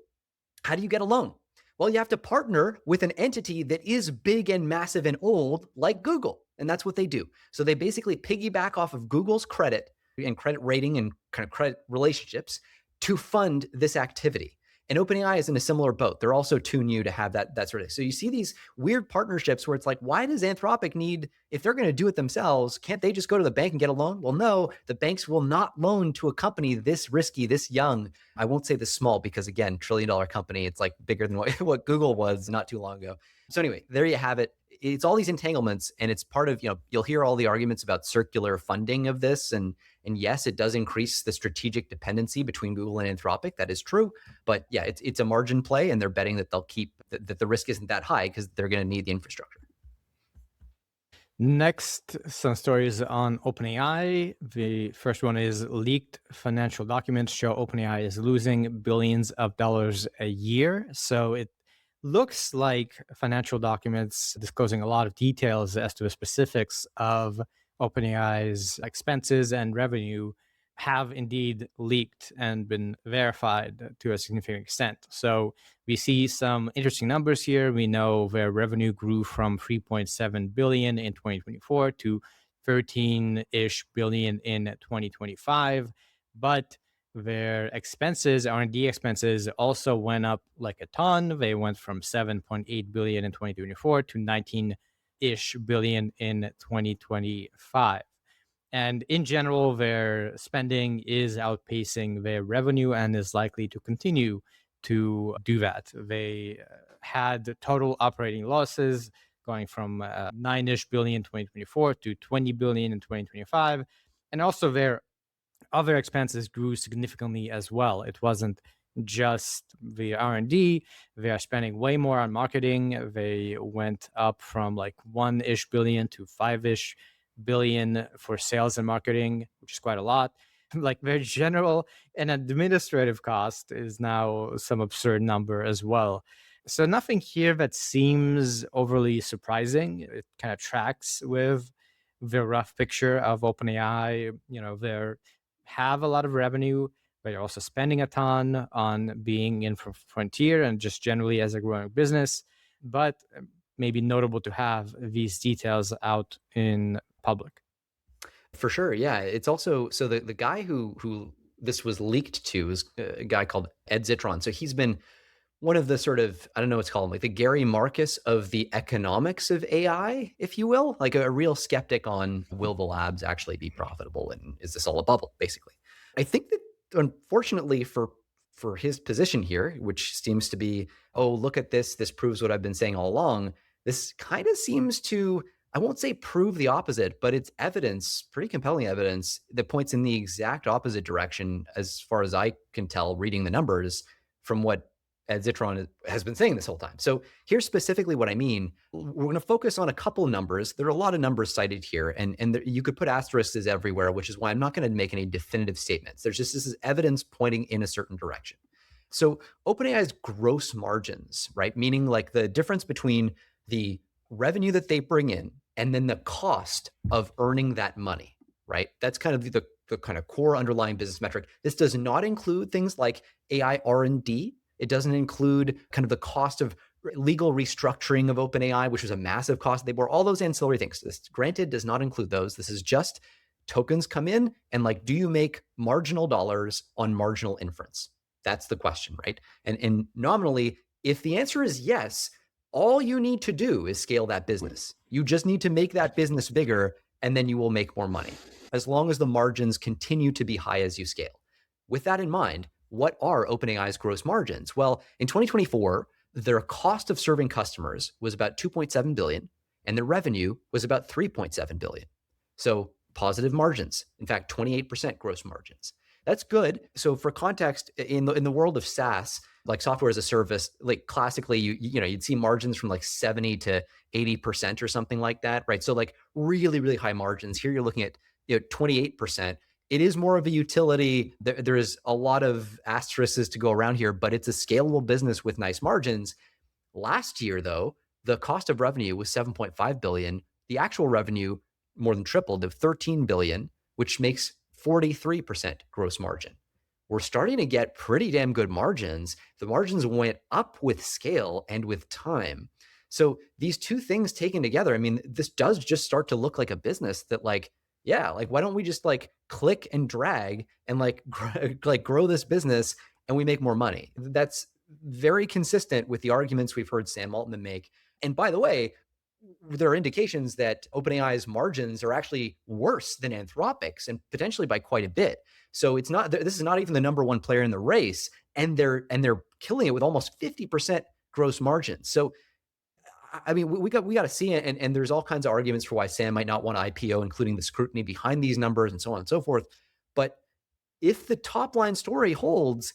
How do you get a loan? Well, you have to partner with an entity that is big and massive and old like Google. And that's what they do. So they basically piggyback off of Google's credit and credit rating and kind of credit relationships to fund this activity. And OpenAI is in a similar boat. They're also too new to have that sort of. So you see these weird partnerships where it's like, why does Anthropic need, if they're going to do it themselves, can't they just go to the bank and get a loan? Well, no, the banks will not loan to a company this risky, this young. I won't say this small because again, $1 trillion company, it's like bigger than what Google was not too long ago. So anyway, there you have it. it's all these entanglements, and it's part of, you'll hear all the arguments about circular funding of this. And yes, it does increase the strategic dependency between Google and Anthropic. That is true. But yeah, it's a margin play, and they're betting that they'll keep, that the risk isn't that high because they're going to need the infrastructure. Next, some stories on OpenAI. The first one is leaked financial documents show OpenAI is losing billions of dollars a year. So it looks like financial documents disclosing a lot of details as to the specifics of OpenAI's expenses and revenue have indeed leaked and been verified to a significant extent. So we see some interesting numbers here. We know their revenue grew from 3.7 billion in 2024 to 13-ish billion in 2025, but their expenses, R&D expenses, also went up like a ton. They went from 7.8 billion in 2024 to 19-ish billion in 2025. And in general, their spending is outpacing their revenue and is likely to continue to do that. They had total operating losses going from 9-ish billion in 2024 to 20 billion in 2025. And also their other expenses grew significantly as well. It wasn't just the R&D. They are spending way more on marketing. They went up from like 1-ish billion to 5-ish billion for sales and marketing, which is quite a lot. Like their general and administrative cost is now some absurd number as well. So nothing here that seems overly surprising. It kind of tracks with the rough picture of OpenAI. They have a lot of revenue, but they're also spending a ton on being in frontier and just generally as a growing business. But maybe notable to have these details out in public. For sure. Yeah. It's also, so the guy who this was leaked to is a guy called Ed Zitron. So he's been one of the sort of, I don't know what's called, like the Gary Marcus of the economics of AI, if you will, like a real skeptic on will the labs actually be profitable and is this all a bubble, basically. I think that unfortunately for his position here, which seems to be, oh, look at this proves what I've been saying all along, this kind of seems to, I won't say prove the opposite, but it's evidence, pretty compelling evidence that points in the exact opposite direction as far as I can tell, reading the numbers from what Ed Zitron has been saying this whole time. So here's specifically what I mean. We're going to focus on a couple of numbers. There are a lot of numbers cited here, and you could put asterisks everywhere, which is why I'm not going to make any definitive statements. There's just this is evidence pointing in a certain direction. So OpenAI's gross margins, right? Meaning like the difference between the revenue that they bring in and then the cost of earning that money, right? That's kind of the kind of core underlying business metric. This does not include things like AI R&D. It doesn't include kind of the cost of legal restructuring of OpenAI, which was a massive cost. They bore all those ancillary things. This, granted, does not include those. This is just tokens come in and like, do you make marginal dollars on marginal inference? That's the question, right? And nominally, if the answer is yes, all you need to do is scale that business. You just need to make that business bigger, and then you will make more money, as long as the margins continue to be high as you scale. With that in mind, what are OpenAI's gross margins? Well, in 2024, their cost of serving customers was about 2.7 billion, and their revenue was about 3.7 billion. So positive margins. In fact, 28% gross margins. That's good. So for context, in the world of SaaS, like software as a service, like classically, you'd see margins from like 70 to 80% or something like that, right? So like really, really high margins. Here you're looking at 28%. It is more of a utility. There is a lot of asterisks to go around here, but it's a scalable business with nice margins. Last year, though, the cost of revenue was 7.5 billion. The actual revenue more than tripled to 13 billion, which makes 43% gross margin. We're starting to get pretty damn good margins. The margins went up with scale and with time. So these two things taken together, I mean, this does just start to look like a business that like, yeah, like why don't we just like click and drag and like grow this business and we make more money? That's very consistent with the arguments we've heard Sam Altman make. And by the way, there are indications that OpenAI's margins are actually worse than Anthropic's and potentially by quite a bit. So it's not, this is not even the number one player in the race, and they're killing it with almost 50% gross margins. So I mean, we got to see it, and there's all kinds of arguments for why Sam might not want to IPO, including the scrutiny behind these numbers and so on and so forth. But if the top line story holds,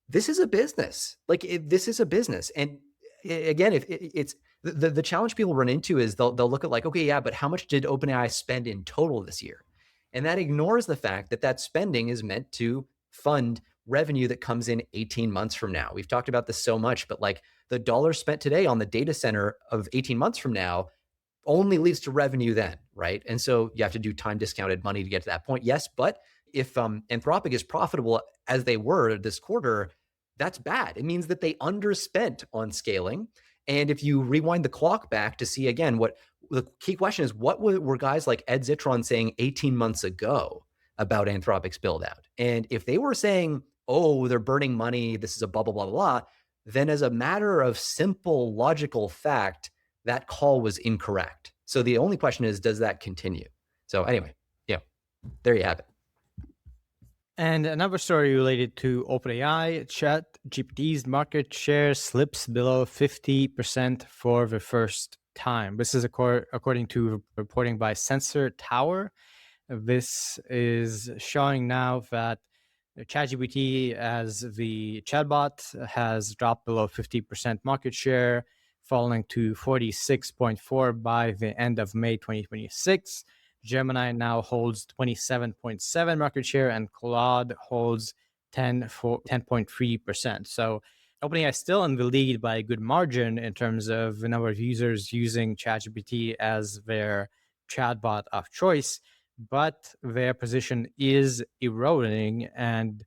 this is a business. Like this is a business, and again, if it's the challenge people run into is they'll look at like, okay, yeah, but how much did OpenAI spend in total this year? And that ignores the fact that that spending is meant to fund revenue that comes in 18 months from now. We've talked about this so much, but like the dollar spent today on the data center of 18 months from now only leads to revenue then, right? And so you have to do time discounted money to get to that point. Yes, but if Anthropic is profitable as they were this quarter, that's bad. It means that they underspent on scaling. And if you rewind the clock back to see again, what the key question is, what were guys like Ed Zitron saying 18 months ago about Anthropic's build out? And if they were saying, oh, they're burning money, this is a blah, blah, blah, blah, then as a matter of simple logical fact, that call was incorrect. So the only question is, does that continue? So anyway, yeah, there you have it. And another story related to OpenAI, ChatGPT's market share slips below 50% for the first time. This is according to reporting by Sensor Tower. This is showing now that ChatGPT as the chatbot has dropped below 50% market share, falling to 46.4 by the end of May 2026. Gemini now holds 27.7 market share, and Claude holds 10.3%. So OpenAI is still in the lead by a good margin in terms of the number of users using ChatGPT as their chatbot of choice, but their position is eroding and,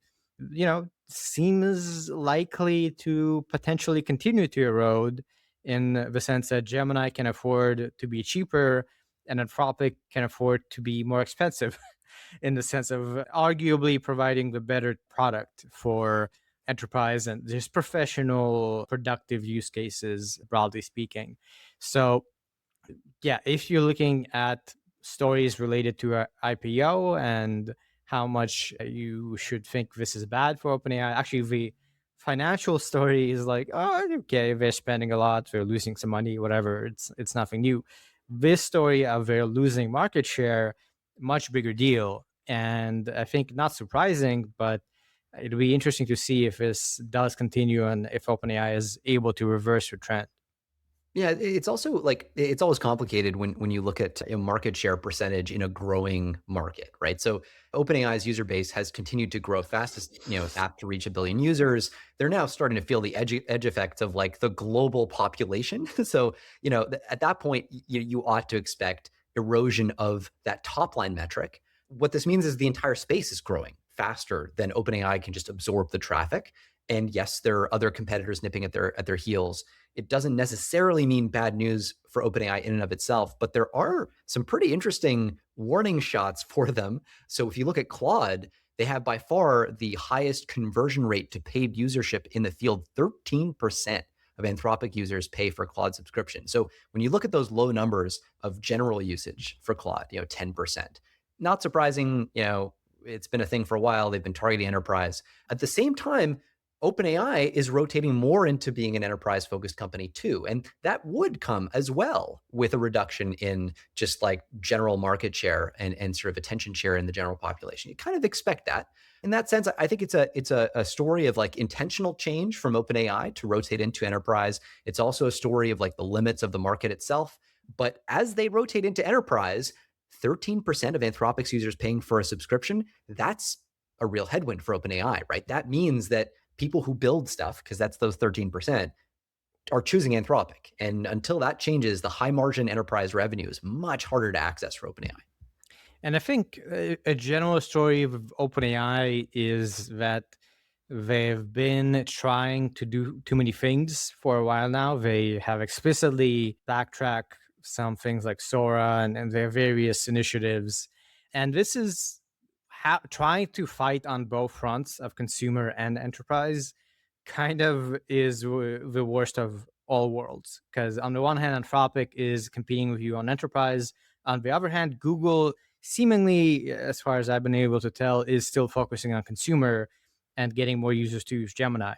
seems likely to potentially continue to erode in the sense that Gemini can afford to be cheaper and Anthropic can afford to be more expensive in the sense of arguably providing the better product for enterprise and just professional productive use cases, broadly speaking. So yeah, if you're looking at stories related to a IPO and how much you should think this is bad for OpenAI, actually the financial story is like, oh, okay, they're spending a lot, they're losing some money, whatever. It's nothing new. This story of they're losing market share, much bigger deal. And I think not surprising, but it'll be interesting to see if this does continue and if OpenAI is able to reverse the trend. Yeah, it's also like it's always complicated when you look at a market share percentage in a growing market, right? So OpenAI's user base has continued to grow fastest, app to reach 1 billion users. They're now starting to feel the edge effects of like the global population. So, at that point, you ought to expect erosion of that top line metric. What this means is the entire space is growing faster than OpenAI can just absorb the traffic. And yes, there are other competitors nipping at their heels. It doesn't necessarily mean bad news for OpenAI in and of itself, but there are some pretty interesting warning shots for them. So if you look at Claude, they have by far the highest conversion rate to paid usership in the field. 13% of Anthropic users pay for Claude subscription. So when you look at those low numbers of general usage for Claude, 10%, not surprising, it's been a thing for a while. They've been targeting enterprise. At the same time, OpenAI is rotating more into being an enterprise-focused company too. And that would come as well with a reduction in just like general market share and sort of attention share in the general population. You kind of expect that. In that sense, I think it's a story of like intentional change from OpenAI to rotate into enterprise. It's also a story of like the limits of the market itself. But as they rotate into enterprise, 13% of Anthropic's users paying for a subscription, that's a real headwind for OpenAI, right? That means that people who build stuff, because that's those 13%, are choosing Anthropic. And until that changes, the high margin enterprise revenue is much harder to access for OpenAI. And I think a general story of OpenAI is that they've been trying to do too many things for a while now. They have explicitly backtracked some things like Sora and their various initiatives. And this is trying to fight on both fronts of consumer and enterprise kind of is the worst of all worlds. Because on the one hand, Anthropic is competing with you on enterprise. On the other hand, Google seemingly, as far as I've been able to tell, is still focusing on consumer and getting more users to use Gemini.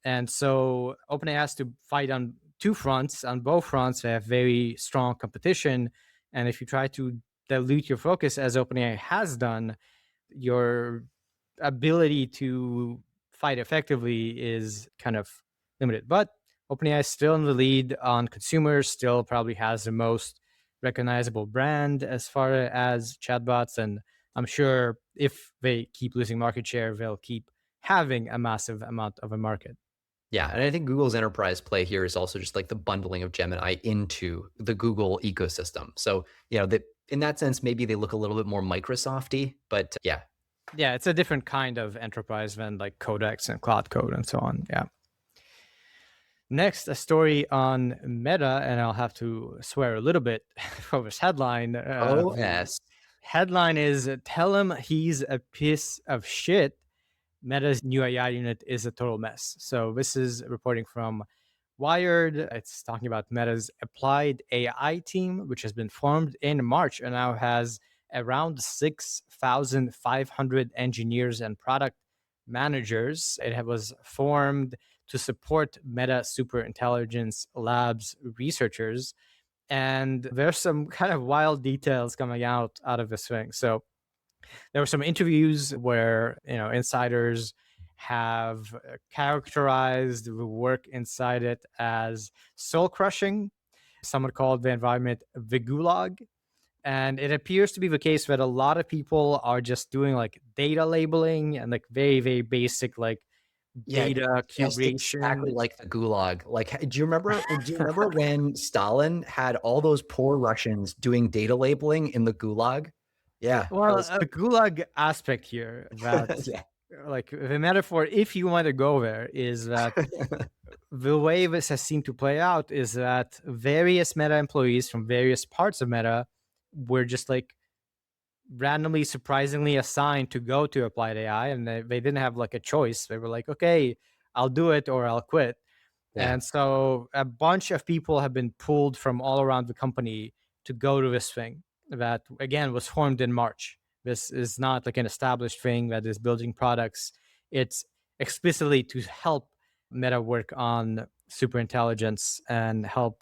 And so OpenAI has to fight on two fronts. On both fronts, they have very strong competition. And if you try to dilute your focus, as OpenAI has done, your ability to fight effectively is kind of limited. But OpenAI is still in the lead on consumers, still probably has the most recognizable brand as far as chatbots. And I'm sure if they keep losing market share, they'll keep having a massive amount of a market. Yeah, and I think Google's enterprise play here is also just like the bundling of Gemini into the Google ecosystem. So, in that sense, maybe they look a little bit more Microsoft-y, but yeah. Yeah, it's a different kind of enterprise than like Codex and Cloud Code and so on. Yeah. Next, a story on Meta, and I'll have to swear a little bit for this headline. OS. Headline is "Tell him he's a piece of shit. Meta's new AI unit is a total mess." So this is reporting from Wired. It's talking about Meta's applied AI team, which has been formed in March and now has around 6,500 engineers and product managers. It was formed to support Meta Superintelligence Labs researchers. And there's some kind of wild details coming out of this thing. So there were some interviews where insiders have characterized the work inside it as soul crushing. Someone called the environment the gulag. And it appears to be the case that a lot of people are just doing like data labeling and like very, very basic like data just curation. exactly like the gulag. Like, do you remember when Stalin had all those poor Russians doing data labeling in the gulag? Yeah. Well, the gulag aspect here that like the metaphor, if you want to go there, is that the way this has seemed to play out is that various Meta employees from various parts of Meta were just like randomly, surprisingly assigned to go to applied AI, and they didn't have like a choice. They were like, okay, I'll do it or I'll quit. Yeah. And so a bunch of people have been pulled from all around the company to go to this thing that, again, was formed in March. This is not like an established thing that is building products. It's explicitly to help Meta work on superintelligence and help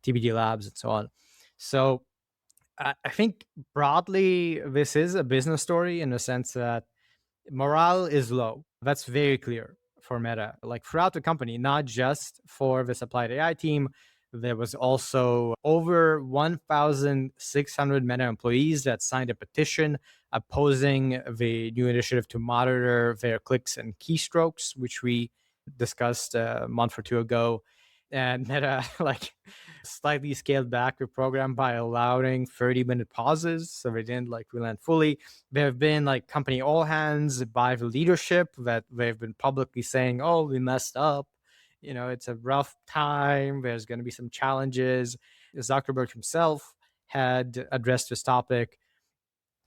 TBD Labs and so on. So I think broadly, this is a business story in the sense that morale is low. That's very clear for Meta, like throughout the company, not just for this applied AI team. There was also over 1,600 Meta employees that signed a petition opposing the new initiative to monitor their clicks and keystrokes, which we discussed a month or two ago. And Meta like slightly scaled back the program by allowing 30-minute pauses, so they didn't like relent fully. There have been like company all hands by the leadership that they've been publicly saying, "Oh, we messed up. It's a rough time. There's going to be some challenges." Zuckerberg himself had addressed this topic.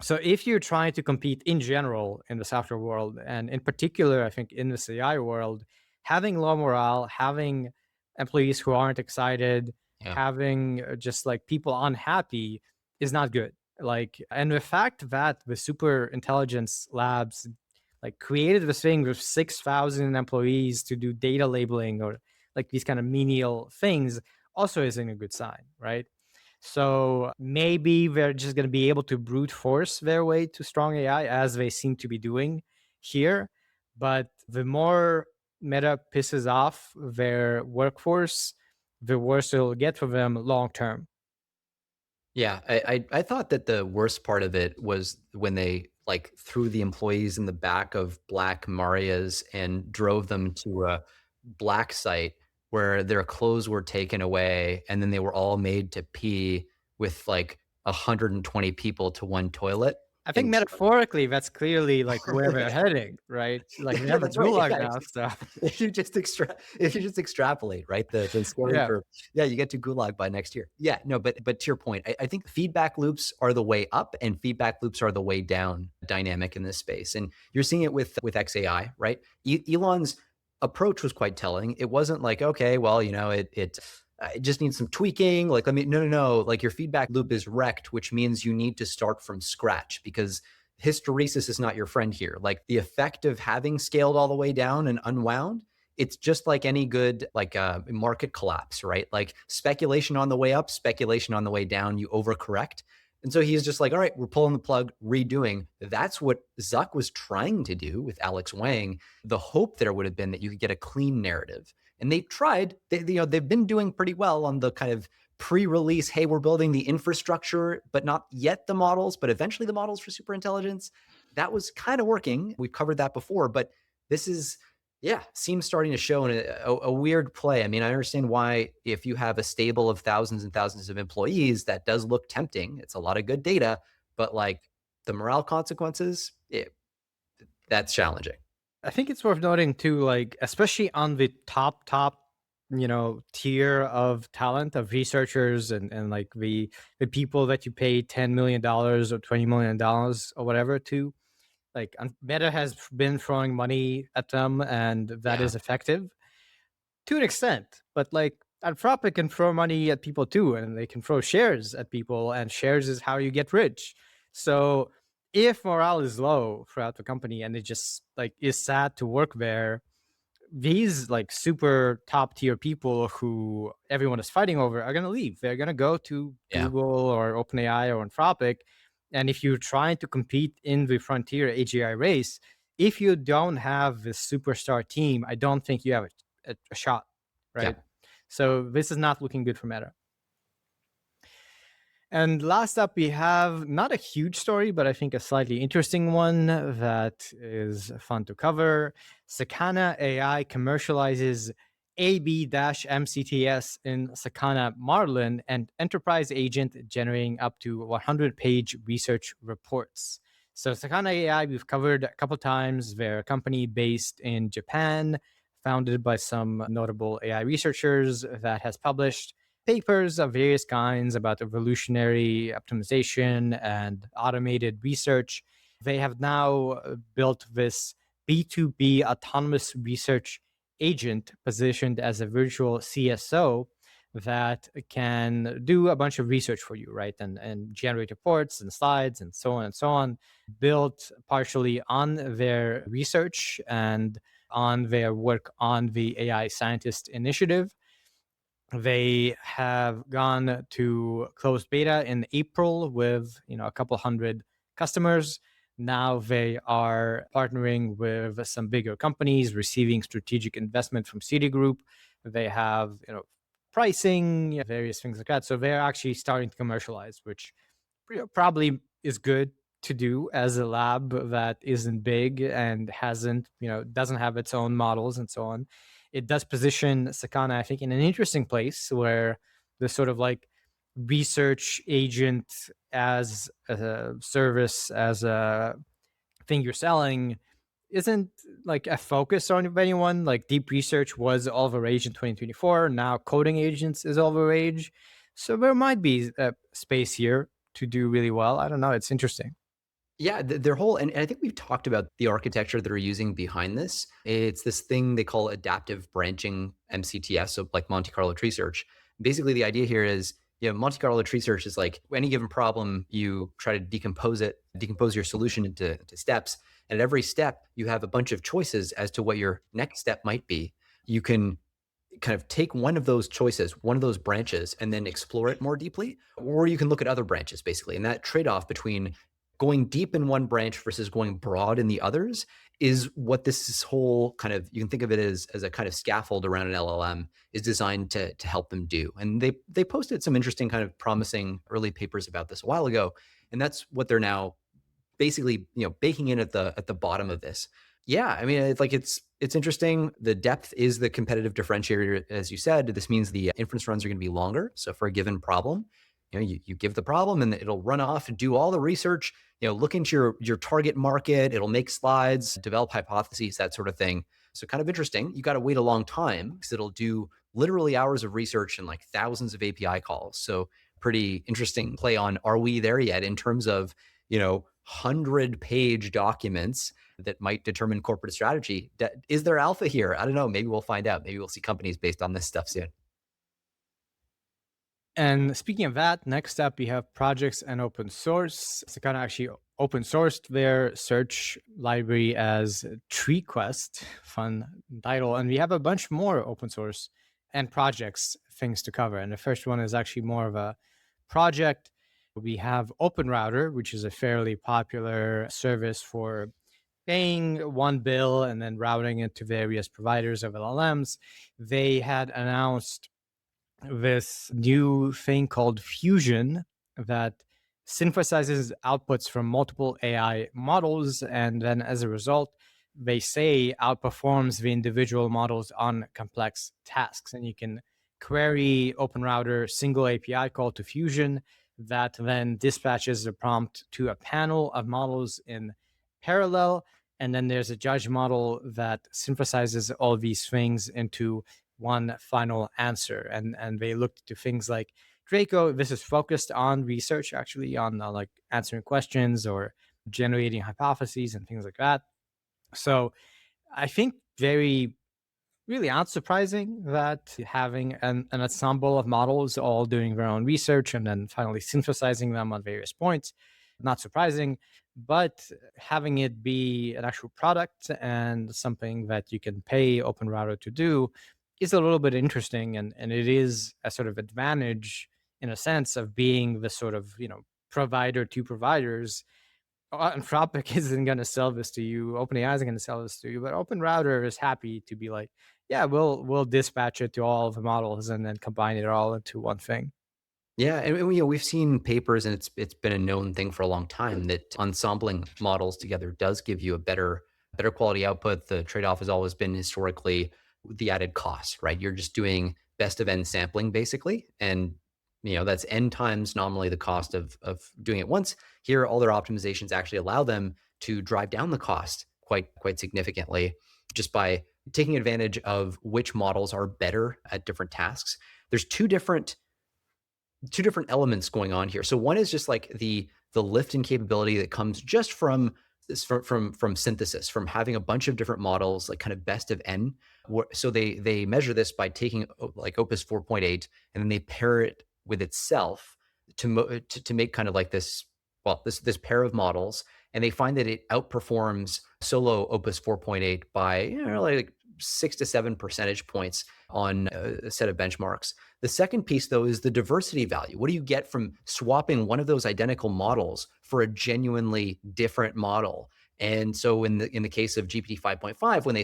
So if you're trying to compete in general in the software world, and in particular, I think in the AI world, having low morale, having employees who aren't excited, having just like people unhappy is not good. Like, and the fact that the super intelligence labs like created this thing with 6,000 employees to do data labeling or like these kind of menial things also isn't a good sign, right? So maybe they're just going to be able to brute force their way to strong AI as they seem to be doing here. But the more Meta pisses off their workforce, the worse it'll get for them long term. Yeah, I thought that the worst part of it was when they like threw the employees in the back of black Marias and drove them to a black site where their clothes were taken away, and then they were all made to pee with like 120 people to one toilet. I think metaphorically, that's clearly like where they're heading, right? Like we have a gulag now, so if you just extrapolate, right? The scoring curve, you get to gulag by next year. Yeah, no, but to your point, I think feedback loops are the way up and feedback loops are the way down dynamic in this space. And you're seeing it with XAI, right? Elon's approach was quite telling. It wasn't like, okay, well, it just needs some tweaking. Like, no. Like your feedback loop is wrecked, which means you need to start from scratch because hysteresis is not your friend here. Like the effect of having scaled all the way down and unwound it's just like any good like market collapse, right? Like speculation on the way up, speculation on the way down, you overcorrect. And so he's just like, all right, we're pulling the plug, redoing. That's what Zuck was trying to do with Alex Wang. The hope there would have been that you could get a clean narrative. And they tried. They've been doing pretty well on the kind of pre-release, hey, we're building the infrastructure, but not yet the models, but eventually the models for superintelligence. That was kind of working. We've covered that before, but this is, yeah, seems starting to show in a weird play. I mean, I understand why if you have a stable of thousands and thousands of employees, that does look tempting. It's a lot of good data, but like the morale consequences, that's challenging. I think it's worth noting too, like, especially on the top, tier of talent of researchers and like the people that you pay $10 million or $20 million or whatever to, like, Meta has been throwing money at them, and that Yeah. is effective to an extent. But like, Anthropic can throw money at people too, and they can throw shares at people, and shares is how you get rich. So if morale is low throughout the company and it just like is sad to work there, these like super top tier people who everyone is fighting over are going to leave. They're going to go to Yeah. Google or OpenAI or Anthropic. And if you're trying to compete in the frontier AGI race, if you don't have this superstar team, I don't think you have a shot, Yeah. right? So this is not looking good for Meta. And last up, we have not a huge story, but I think a slightly interesting one that is fun to cover. Sakana AI commercializes AB-MCTS in Sakana Marlin, and enterprise agent generating up to 100-page research reports. So Sakana AI, we've covered a couple times. They're a company based in Japan, founded by some notable AI researchers that has published papers of various kinds about evolutionary optimization and automated research. They have now built this B2B autonomous research agent positioned as a virtual CSO that can do a bunch of research for you, right? And generate reports and slides and so on and so on, built partially on their research and on their work on the AI Scientist Initiative. They have gone to closed beta in April with a couple hundred customers. Now they are partnering with some bigger companies, receiving strategic investment from Citigroup. They have pricing, various things like that. So they're actually starting to commercialize, which probably is good to do as a lab that isn't big and doesn't have its own models and so on. It does position Sakana, I think, in an interesting place where the sort of like research agent as a service, as a thing you're selling, isn't like a focus on anyone. Like deep research was all the rage in 2024. Now coding agents is all the rage. So there might be a space here to do really well. I don't know. It's interesting. Yeah, their whole, and I think we've talked about the architecture that are using behind this. It's this thing they call adaptive branching MCTS, so like Monte Carlo tree search. Basically, the idea here is, Monte Carlo tree search is like any given problem, you try to decompose your solution into steps. And at every step, you have a bunch of choices as to what your next step might be. You can kind of take one of those choices, one of those branches, and then explore it more deeply, or you can look at other branches, basically. And that trade-off between going deep in one branch versus going broad in the others is what this whole kind of, you can think of it as a kind of scaffold around an LLM is designed to help them do. And they posted some interesting kind of promising early papers about this a while ago. And that's what they're now basically, baking in at the bottom of this. Yeah, I mean, it's interesting. The depth is the competitive differentiator, as you said. This means the inference runs are going to be longer. So for a given problem, you give the problem and it'll run off and do all the research, look into your target market, it'll make slides, develop hypotheses, that sort of thing. So kind of interesting. You got to wait a long time because it'll do literally hours of research and like thousands of API calls. So pretty interesting play on, are we there yet in terms of, 100-page documents that might determine corporate strategy? Is there alpha here? I don't know. Maybe we'll find out. Maybe we'll see companies based on this stuff soon. And speaking of that, next up we have projects and open source. Sakana actually open sourced their search library as TreeQuest, fun title. And we have a bunch more open source and projects things to cover. And the first one is actually more of a project. We have OpenRouter, which is a fairly popular service for paying one bill and then routing it to various providers of LLMs. They had announced this new thing called Fusion that synthesizes outputs from multiple AI models, and then as a result, they say outperforms the individual models on complex tasks. And you can query OpenRouter single API call to Fusion that then dispatches the prompt to a panel of models in parallel. And then there's a judge model that synthesizes all these things into one final answer. And they looked to things like Draco. This is focused on research, actually, on like answering questions or generating hypotheses and things like that. So I think very really not surprising that having an ensemble of models all doing their own research and then finally synthesizing them on various points, not surprising, but having it be an actual product and something that you can pay OpenRouter to do is a little bit interesting. And it is a sort of advantage in a sense of being the sort of, provider to providers. Anthropic isn't going to sell this to you. OpenAI isn't going to sell this to you, but OpenRouter is happy to be like, yeah, we'll dispatch it to all of the models and then combine it all into one thing. Yeah, and we've seen papers, and it's been a known thing for a long time that ensembling models together does give you a better quality output. The trade-off has always been historically the added cost, right? You're just doing best of n sampling basically, and that's n times nominally the cost of doing it once. Here, all their optimizations actually allow them to drive down the cost quite significantly just by taking advantage of which models are better at different tasks. There's two different elements going on here. So one is just like the lift in capability that comes just from synthesis, from having a bunch of different models, like kind of best of n. So they measure this by taking like Opus 4.8 and then they pair it with itself to make kind of like this pair of models, and they find that it outperforms solo Opus 4.8 by like 6 to 7 percentage points on a set of benchmarks. The second piece, though, is the diversity value. What do you get from swapping one of those identical models for a genuinely different model? And so in the case of GPT 5.5, when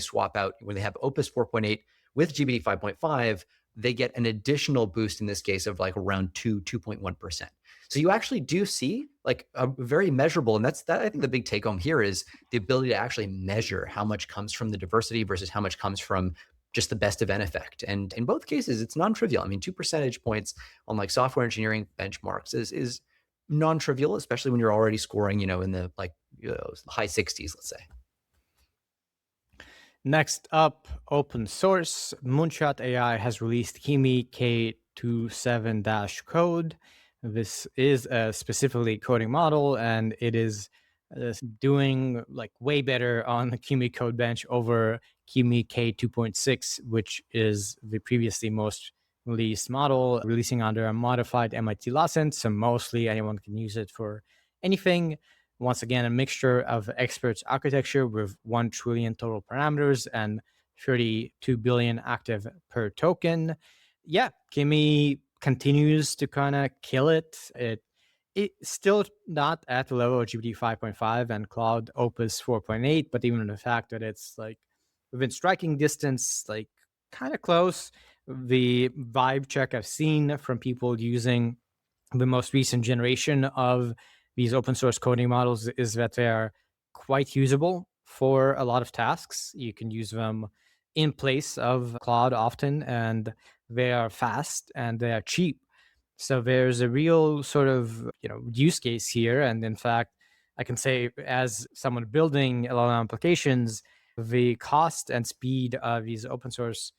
they have Opus 4.8 with GPT 5.5, they get an additional boost in this case of like around 2.1%. So you actually do see like a very measurable, and that I think the big take home here is the ability to actually measure how much comes from the diversity versus how much comes from just the best of n effect. And in both cases, it's non-trivial. I mean, 2 percentage points on like software engineering benchmarks is non-trivial, especially when you're already scoring, in the high 60s, let's say. Next up, open source. Moonshot AI has released Kimi K27-code. This is a specifically coding model, and it is doing like way better on the Kimi code bench over Kimi K2.6, which is the previously most released model, releasing under a modified MIT license. So mostly anyone can use it for anything. Once again, a mixture of experts architecture with 1 trillion total parameters and 32 billion active per token. Yeah, Kimi continues to kind of kill it. It's still not at the level of GPT 5.5 and Claude Opus 4.8, but even the fact that it's like within striking distance, like kind of close. The vibe check I've seen from people using the most recent generation of these open source coding models is that they are quite usable for a lot of tasks. You can use them in place of Claude often, and they are fast and they are cheap. So there's a real sort of use case here. And in fact, I can say as someone building LLM applications, the cost and speed of these open source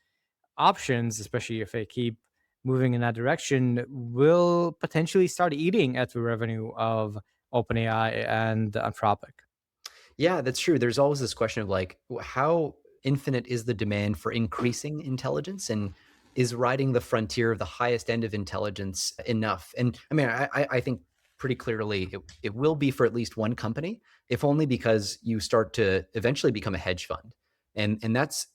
options, especially if they keep moving in that direction, will potentially start eating at the revenue of OpenAI and Anthropic. Yeah, that's true. There's always this question of like, how infinite is the demand for increasing intelligence, and is riding the frontier of the highest end of intelligence enough? And I mean, I think pretty clearly it will be for at least one company, if only because you start to eventually become a hedge fund. And that's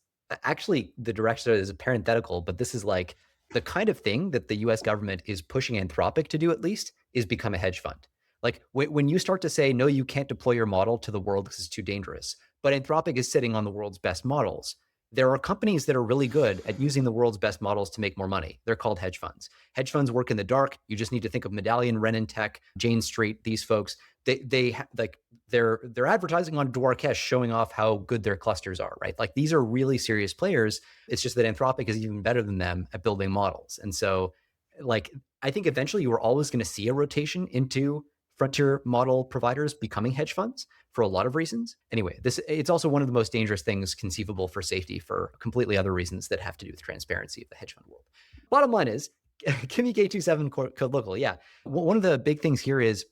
actually the direction that is parenthetical, but this is like the kind of thing that the US government is pushing Anthropic to do, at least, is become a hedge fund. Like when you start to say, no, you can't deploy your model to the world because it's too dangerous, but Anthropic is sitting on the world's best models. There are companies that are really good at using the world's best models to make more money. They're called hedge funds. Hedge funds work in the dark. You just need to think of Medallion, Renin Tech, Jane Street, these folks. They're advertising on Dwarkesh, showing off how good their clusters are, right? Like these are really serious players. It's just that Anthropic is even better than them at building models. And so like I think eventually you are always going to see a rotation into frontier model providers becoming hedge funds for a lot of reasons. Anyway, it's also one of the most dangerous things conceivable for safety for completely other reasons that have to do with transparency of the hedge fund world. Bottom line is, Kimmy K27 code local. Yeah. One of the big things here is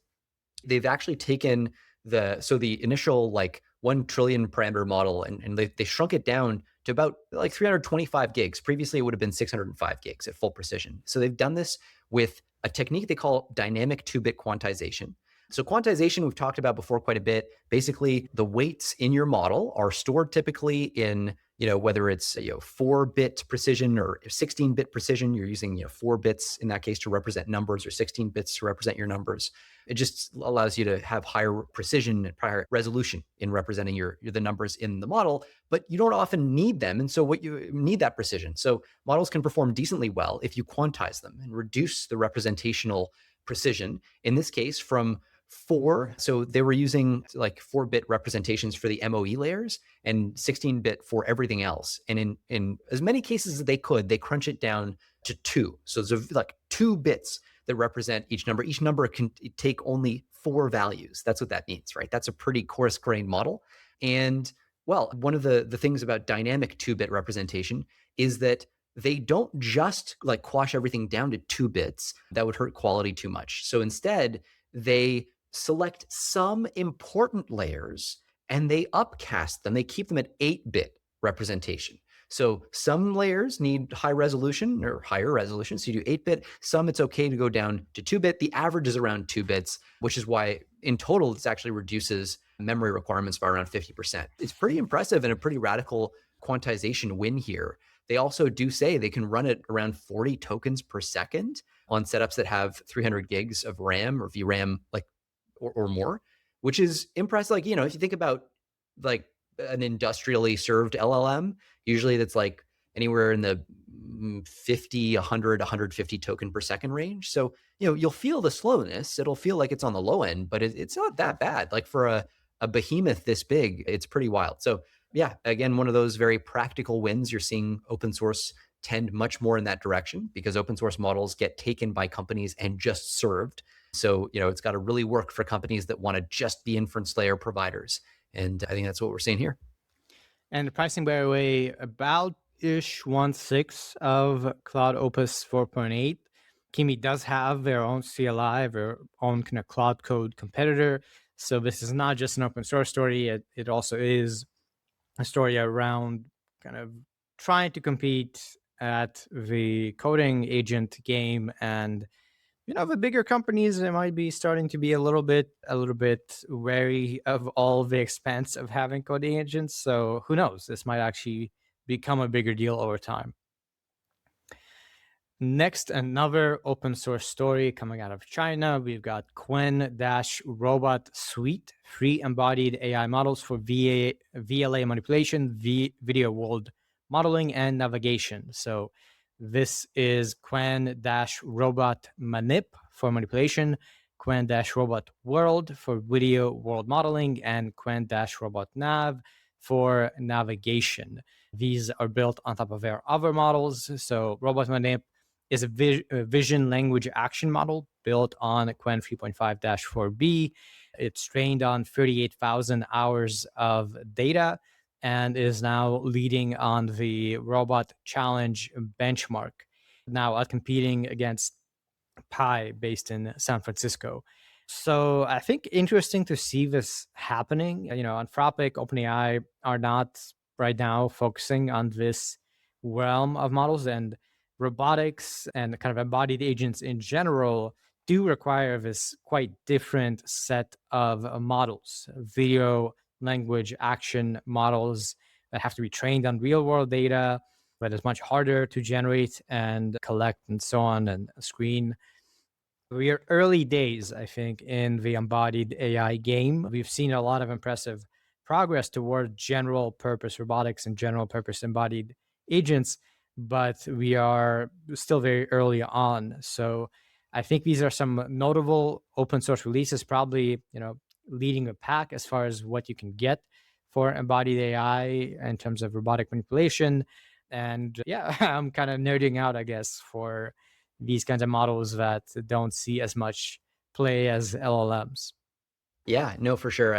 they've actually taken the initial like 1 trillion parameter model and they shrunk it down to about like 325 gigs. Previously, it would have been 605 gigs at full precision. So they've done this with a technique they call dynamic 2-bit quantization. So quantization we've talked about before quite a bit. Basically, the weights in your model are stored typically in, whether it's 4-bit precision or 16-bit precision. You're using 4 bits in that case to represent numbers or 16 bits to represent your numbers. It just allows you to have higher precision and higher resolution in representing the numbers in the model, but you don't often need them. And so what you need that precision. So models can perform decently well if you quantize them and reduce the representational precision, in this case from 4. So they were using like 4-bit representations for the MOE layers and 16-bit for everything else. And in as many cases as they could, they crunch it down to 2. So there's like 2 bits that represent each number. Each number can take only 4 values. That's what that means, right? That's a pretty coarse-grained model. And well, one of the things about dynamic 2-bit representation is that they don't just like quash everything down to 2 bits. That would hurt quality too much. So instead, they select some important layers and they upcast them. They keep them at 8-bit representation. So some layers need high resolution or higher resolution, so you do 8-bit. Some it's okay to go down to 2-bit. The average is around 2 bits, which is why in total this actually reduces memory requirements by around 50%. It's pretty impressive and a pretty radical quantization win here. They also do say they can run it around 40 tokens per second on setups that have 300 gigs of RAM or VRAM or more, which is impressive. Like, if you think about like an industrially served LLM, usually that's like anywhere in the 50, 100, 150 token per second range. So, you'll feel the slowness. It'll feel like it's on the low end, but it's not that bad. Like for a behemoth this big, it's pretty wild. So yeah, again, one of those very practical wins. You're seeing open source tend much more in that direction because open source models get taken by companies and just served. So, it's got to really work for companies that want to just be inference layer providers. And I think that's what we're seeing here. And the pricing, by the way, about 1/6 of Cloud Opus 4.8. Kimi does have their own CLI, their own kind of Cloud Code competitor. So this is not just an open source story. It also is a story around kind of trying to compete at the coding agent game. And the bigger companies, they might be starting to be a little bit wary of all the expense of having coding agents. So who knows? This might actually become a bigger deal over time. Next, another open source story coming out of China. We've got Qwen-RobotSuite, free embodied AI models for VLA manipulation, video world modeling, and navigation. So this is Qwen-Robot Manip for manipulation, Qwen-Robot World for video world modeling, and Qwen-Robot Nav for navigation. These are built on top of their other models. So Robot Manip is a vision language action model built on Qwen 3.5-4b. It's trained on 38,000 hours of data and is now leading on the Robot Challenge benchmark, now competing against Pi based in San Francisco. So I think interesting to see this happening. Anthropic, OpenAI are not right now focusing on this realm of models, and robotics and kind of embodied agents in general do require this quite different set of models, video, language, action models that have to be trained on real world data, that is much harder to generate and collect and so on and screen. We are early days, I think, in the embodied AI game. We've seen a lot of impressive progress toward general purpose robotics and general purpose embodied agents, but we are still very early on. So I think these are some notable open source releases, probably, leading the pack as far as what you can get for embodied AI in terms of robotic manipulation. And yeah, I'm kind of nerding out, I guess, for these kinds of models that don't see as much play as LLMs. Yeah, no, for sure.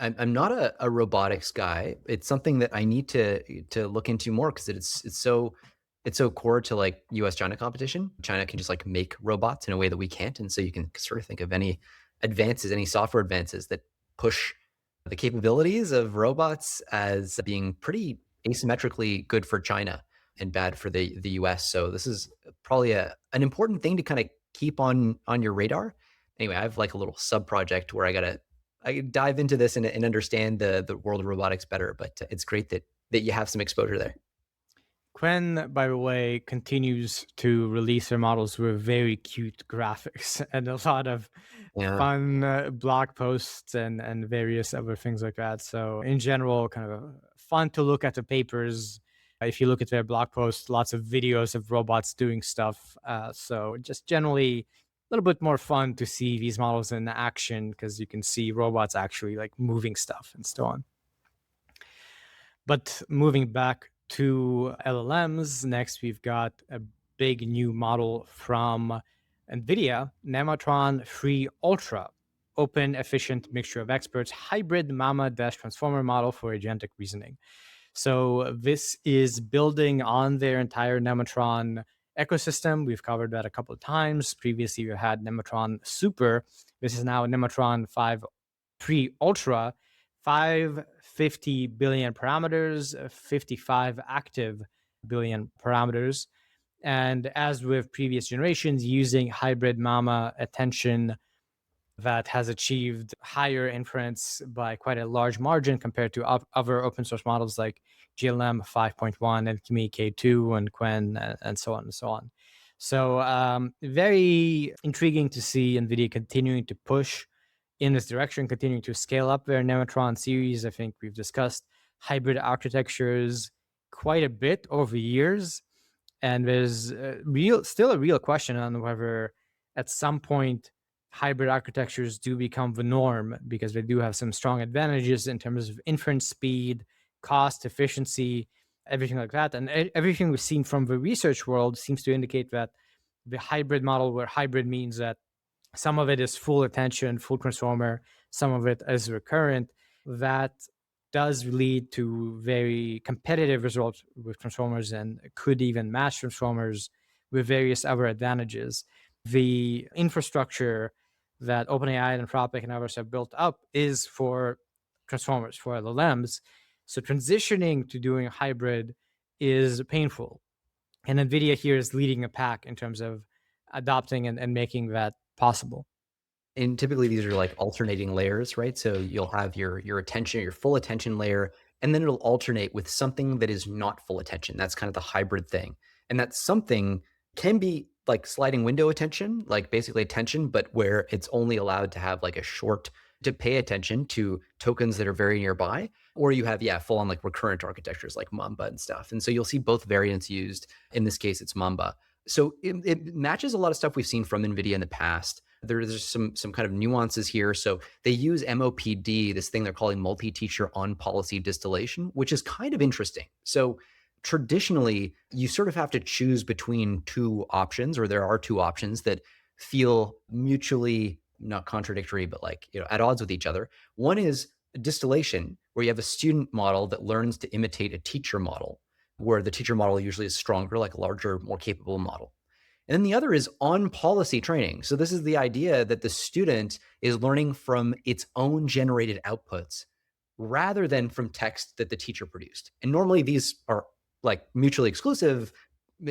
I'm not a robotics guy. It's something that I need to look into more because it's so core to like U.S. China competition. China can just like make robots in a way that we can't, and so you can sort of think of any advances, any software advances that push the capabilities of robots as being pretty asymmetrically good for China and bad for the US. So this is probably an important thing to kind of keep on your radar. Anyway, I have like a little sub project where I dive into this and understand the world of robotics better. But it's great that you have some exposure there. Qwen, by the way, continues to release their models with very cute graphics and a lot of Yeah. fun blog posts and various other things like that. So, in general, kind of fun to look at the papers. If you look at their blog posts, lots of videos of robots doing stuff. So, just generally a little bit more fun to see these models in action because you can see robots actually like moving stuff and so on. But moving back to LLMs, next we've got a big new model from NVIDIA, Nematron 3 Ultra, open, efficient mixture of experts, hybrid Mamba-Transformer model for agentic reasoning. So this is building on their entire Nematron ecosystem. We've covered that a couple of times. Previously, we had Nematron Super. This is now Nematron 5 3 Ultra, 550 billion parameters, 55 active billion parameters. And as with previous generations, using hybrid Mama attention that has achieved higher inference by quite a large margin compared to other open source models like GLM 5.1 and Kimi K2 and Qwen and so on and so on. So very intriguing to see NVIDIA continuing to push in this direction, continuing to scale up their Nematron series. I think we've discussed hybrid architectures quite a bit over years. And there's still a real question on whether at some point hybrid architectures do become the norm, because they do have some strong advantages in terms of inference speed, cost, efficiency, everything like that. And everything we've seen from the research world seems to indicate that the hybrid model, where hybrid means that some of it is full attention, full transformer, some of it is recurrent, that does lead to very competitive results with transformers and could even match transformers with various other advantages. The infrastructure that OpenAI and Anthropic and others have built up is for transformers, for LLMs. So transitioning to doing a hybrid is painful. And NVIDIA here is leading a pack in terms of adopting and making that possible. And typically these are like alternating layers, right? So you'll have your attention, your full attention layer, and then it'll alternate with something that is not full attention. That's kind of the hybrid thing. And that something can be like sliding window attention, like basically attention, but where it's only allowed to have like a short to pay attention to tokens that are very nearby, or you have, yeah, full on like recurrent architectures like Mamba and stuff. And so you'll see both variants used. In this case, it's Mamba. So it matches a lot of stuff we've seen from NVIDIA in the past. There's some kind of nuances here. So they use MOPD, this thing they're calling multi-teacher on-policy distillation, which is kind of interesting. So traditionally, you sort of have to choose between two options, or there are two options that feel mutually not contradictory, but like, at odds with each other. One is distillation, where you have a student model that learns to imitate a teacher model, where the teacher model usually is stronger, like a larger, more capable model. And then the other is on policy training. So this is the idea that the student is learning from its own generated outputs rather than from text that the teacher produced. And normally these are like mutually exclusive,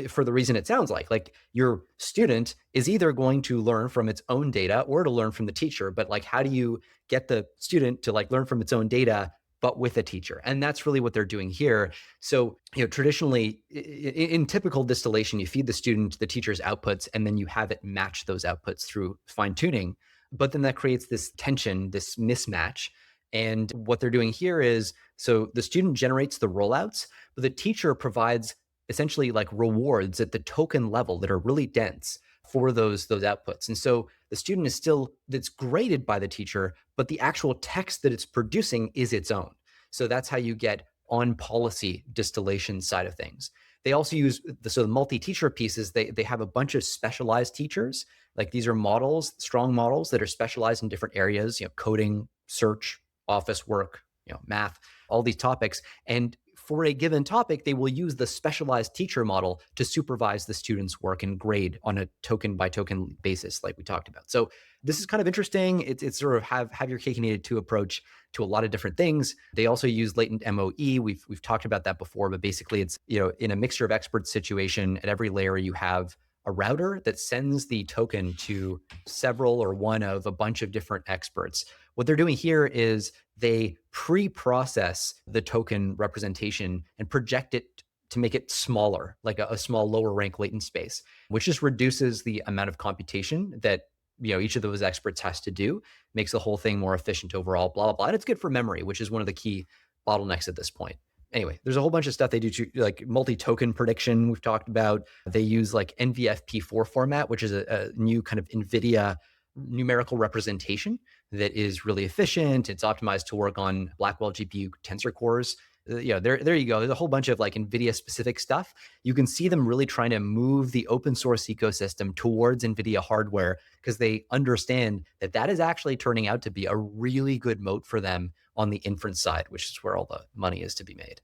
for the reason it sounds like your student is either going to learn from its own data or to learn from the teacher, but like, how do you get the student to like learn from its own data, but with a teacher? And that's really what they're doing here. So, traditionally in typical distillation, you feed the student the teacher's outputs, and then you have it match those outputs through fine tuning. But then that creates this tension, this mismatch. And what they're doing here is, so the student generates the rollouts, but the teacher provides essentially like rewards at the token level that are really dense for those outputs. And so the student is still, that's graded by the teacher, but the actual text that it's producing is its own. So that's how you get on policy distillation side of things. They also use the multi-teacher pieces. They have a bunch of specialized teachers. Like these are models, strong models that are specialized in different areas, coding, search, office work, math, all these topics. And for a given topic, they will use the specialized teacher model to supervise the student's work and grade on a token by token basis, like we talked about. So this is kind of interesting. It's sort of have your cake and eat it too approach to a lot of different things. They also use latent MOE. We've talked about that before, but basically it's, in a mixture of experts situation, at every layer you have a router that sends the token to several or one of a bunch of different experts. What they're doing here is they pre-process the token representation and project it to make it smaller, like a small lower rank latent space, which just reduces the amount of computation that each of those experts has to do, makes the whole thing more efficient overall, blah, blah, blah. And it's good for memory, which is one of the key bottlenecks at this point. Anyway, there's a whole bunch of stuff they do to like multi-token prediction we've talked about. They use like NVFP4 format, which is a new kind of NVIDIA numerical representation that is really efficient. It's optimized to work on Blackwell GPU tensor cores. There you go. There's a whole bunch of like NVIDIA specific stuff. You can see them really trying to move the open source ecosystem towards NVIDIA hardware because they understand that is actually turning out to be a really good moat for them on the inference side, which is where all the money is to be made.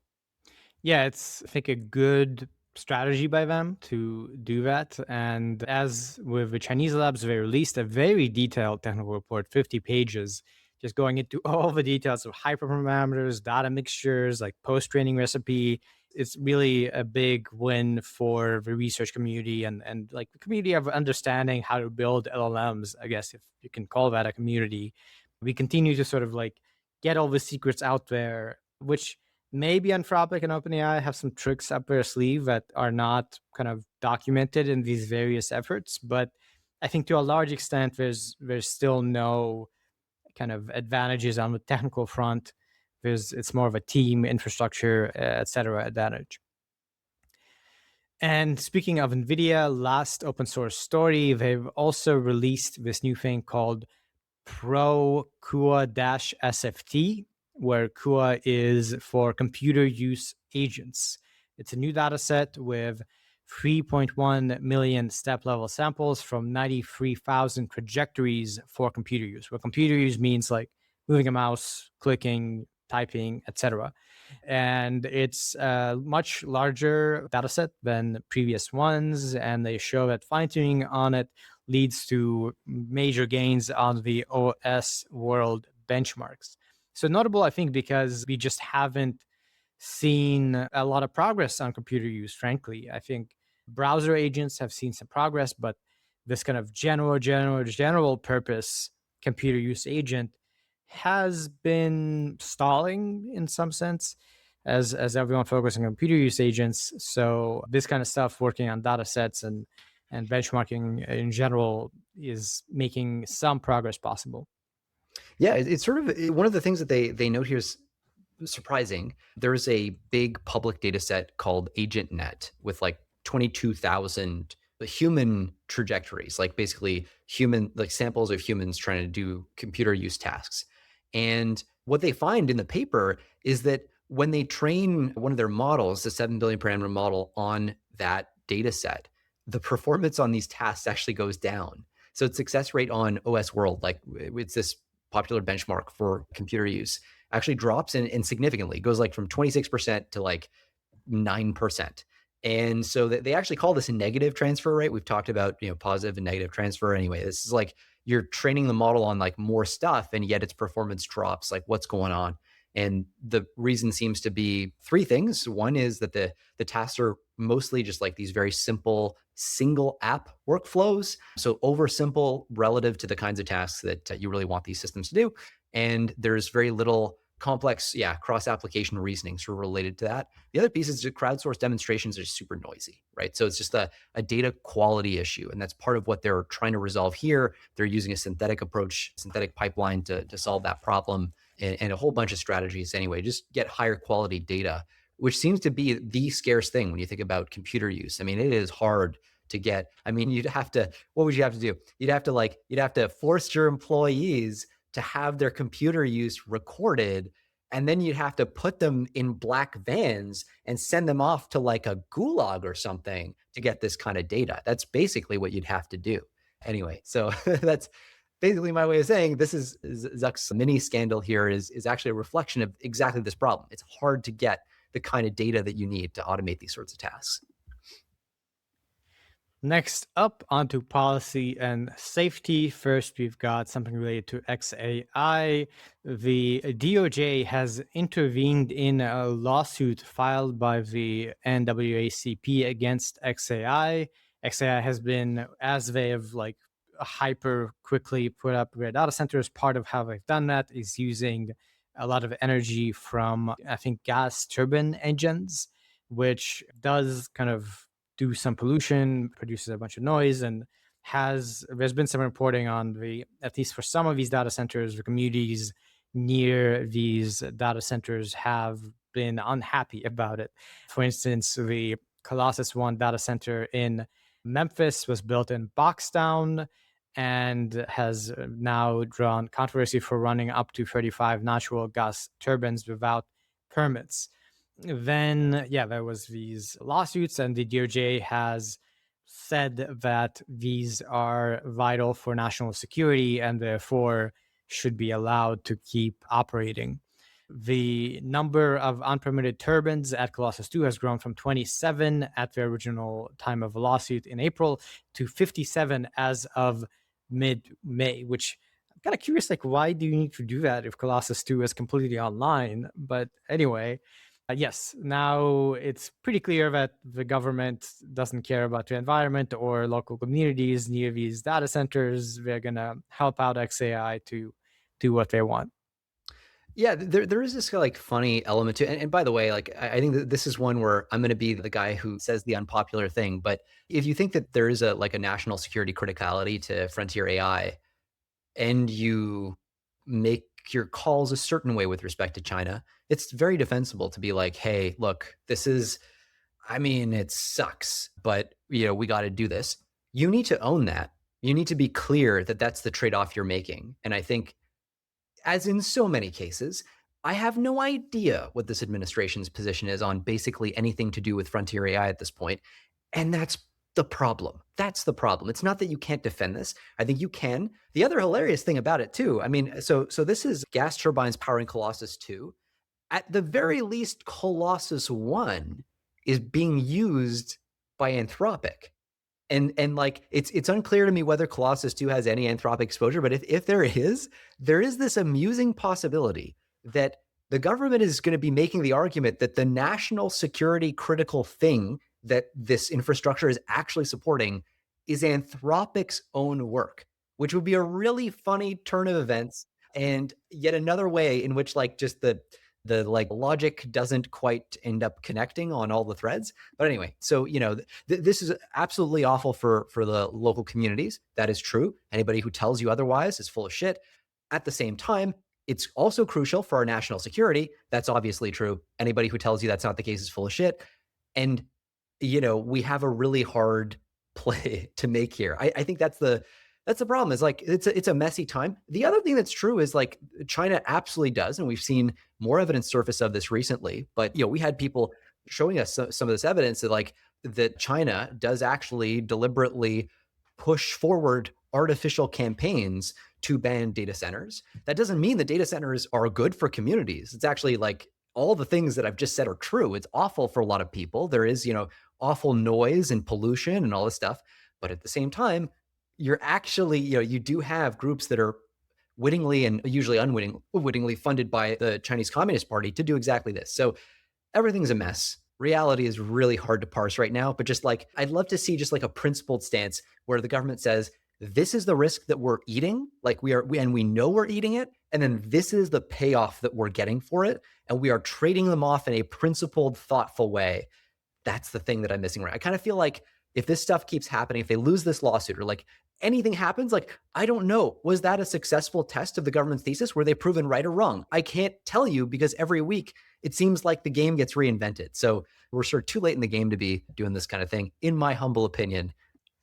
Yeah, it's, I think, a good strategy by them to do that. And as with the Chinese labs, they released a very detailed technical report, 50 pages, just going into all the details of hyperparameters, data mixtures, like post-training recipe. It's really a big win for the research community and like the community of understanding how to build LLMs, I guess, if you can call that a community. We continue to sort of like get all the secrets out there, which maybe Anthropic and OpenAI have some tricks up their sleeve that are not kind of documented in these various efforts. But I think to a large extent, there's still no kind of advantages on the technical front. It's more of a team, infrastructure, et cetera, advantage. And speaking of NVIDIA, last open source story, they've also released this new thing called ProCUA-SFT, where QA is for computer use agents. It's a new data set with 3.1 million step-level samples from 93,000 trajectories for computer use, where computer use means like moving a mouse, clicking, typing, etc. And it's a much larger data set than previous ones, and they show that fine-tuning on it leads to major gains on the OS world benchmarks. So notable, I think, because we just haven't seen a lot of progress on computer use, frankly. I think browser agents have seen some progress, but this kind of general purpose computer use agent has been stalling in some sense as everyone focusing on computer use agents. So this kind of stuff, working on data sets and benchmarking in general, is making some progress possible. Yeah, it's sort of one of the things that they note here is surprising. There's a big public data set called AgentNet with like 22,000 human trajectories, like basically human, like samples of humans trying to do computer use tasks. And what they find in the paper is that when they train one of their models, the 7 billion parameter model, on that data set, the performance on these tasks actually goes down. So its success rate on OS world, like it's this popular benchmark for computer use, actually drops in significantly. It goes like from 26% to like 9%. And so they actually call this a negative transfer rate. We've talked about, positive and negative transfer. Anyway, this is like you're training the model on like more stuff and yet its performance drops. Like, what's going on? And the reason seems to be three things. One is that the tasks are mostly just like these very simple single app workflows. So over simple relative to the kinds of tasks that you really want these systems to do. And there's very little complex, cross-application reasoning sort of related to that. The other piece is that crowdsourced demonstrations are super noisy, right? So it's just a data quality issue. And that's part of what they're trying to resolve here. They're using a synthetic approach, synthetic pipeline to solve that problem, and a whole bunch of strategies anyway, just get higher quality data, which seems to be the scarce thing when you think about computer use. I mean, it is hard to get. I mean, what would you have to do? You'd have to force your employees to have their computer use recorded, and then you'd have to put them in black vans and send them off to like a gulag or something to get this kind of data. That's basically what you'd have to do. Anyway, so that's basically my way of saying this is Zuck's mini scandal here is actually a reflection of exactly this problem. It's hard to get the kind of data that you need to automate these sorts of tasks. Next up, onto policy and safety. First, we've got something related to XAI. The DOJ has intervened in a lawsuit filed by the NAACP against XAI. XAI has been, as they have like hyper quickly put up their data centers, part of how they've done that is using a lot of energy from, I think, gas turbine engines, which does kind of do some pollution, produces a bunch of noise, and there's been some reporting on at least for some of these data centers, the communities near these data centers have been unhappy about it. For instance, the Colossus One data center in Memphis was built in Boxtown and has now drawn controversy for running up to 35 natural gas turbines without permits. Then, there was these lawsuits, and the DOJ has said that these are vital for national security and therefore should be allowed to keep operating. The number of unpermitted turbines at Colossus 2 has grown from 27 at the original time of the lawsuit in April to 57 as of mid-May, which I'm kind of curious, like, why do you need to do that if Colossus 2 is completely online? But anyway, yes, now it's pretty clear that the government doesn't care about the environment or local communities near these data centers. They're going to help out XAI to do what they want. Yeah, there is this like funny element to it. And by the way, like I think that this is one where I'm going to be the guy who says the unpopular thing. But if you think that there is a national security criticality to frontier AI, and you make your calls a certain way with respect to China, it's very defensible to be like, hey, look, it sucks, but we got to do this. You need to own that. You need to be clear that that's the trade-off you're making. And I think, as in so many cases, I have no idea what this administration's position is on basically anything to do with frontier AI at this point. And that's the problem. That's the problem. It's not that you can't defend this. I think you can. The other hilarious thing about it too, so this is gas turbines powering Colossus 2. At the very least, Colossus 1 is being used by Anthropic. And like it's unclear to me whether Colossus 2 has any Anthropic exposure, but if there is this amusing possibility that the government is going to be making the argument that the national security critical thing that this infrastructure is actually supporting is Anthropic's own work, which would be a really funny turn of events, and yet another way in which like just the like logic doesn't quite end up connecting on all the threads. But anyway, so this is absolutely awful for the local communities. That is true. Anybody who tells you otherwise is full of shit. At the same time, it's also crucial for our national security. That's obviously true. Anybody who tells you that's not the case is full of shit. And we have a really hard play to make here. I think that's the problem, is like it's a messy time. The other thing that's true is like China absolutely does, and we've seen more evidence surface of this recently, but we had people showing us some of this evidence that China does actually deliberately push forward artificial campaigns to ban data centers. That doesn't mean the data centers are good for communities. It's actually like all the things that I've just said are true. It's awful for a lot of people. There is, awful noise and pollution and all this stuff. But at the same time, you're actually, you do have groups that are wittingly and usually unwittingly funded by the Chinese Communist Party to do exactly this. So everything's a mess. Reality is really hard to parse right now, but just like I'd love to see just like a principled stance where the government says, this is the risk that we're eating, like and we know we're eating it, and then this is the payoff that we're getting for it, and we are trading them off in a principled, thoughtful way. That's the thing that I'm missing right. I kind of feel like if this stuff keeps happening, if they lose this lawsuit or like anything happens, like, I don't know, was that a successful test of the government's thesis? Were they proven right or wrong? I can't tell you because every week it seems like the game gets reinvented. So we're sort of too late in the game to be doing this kind of thing, in my humble opinion.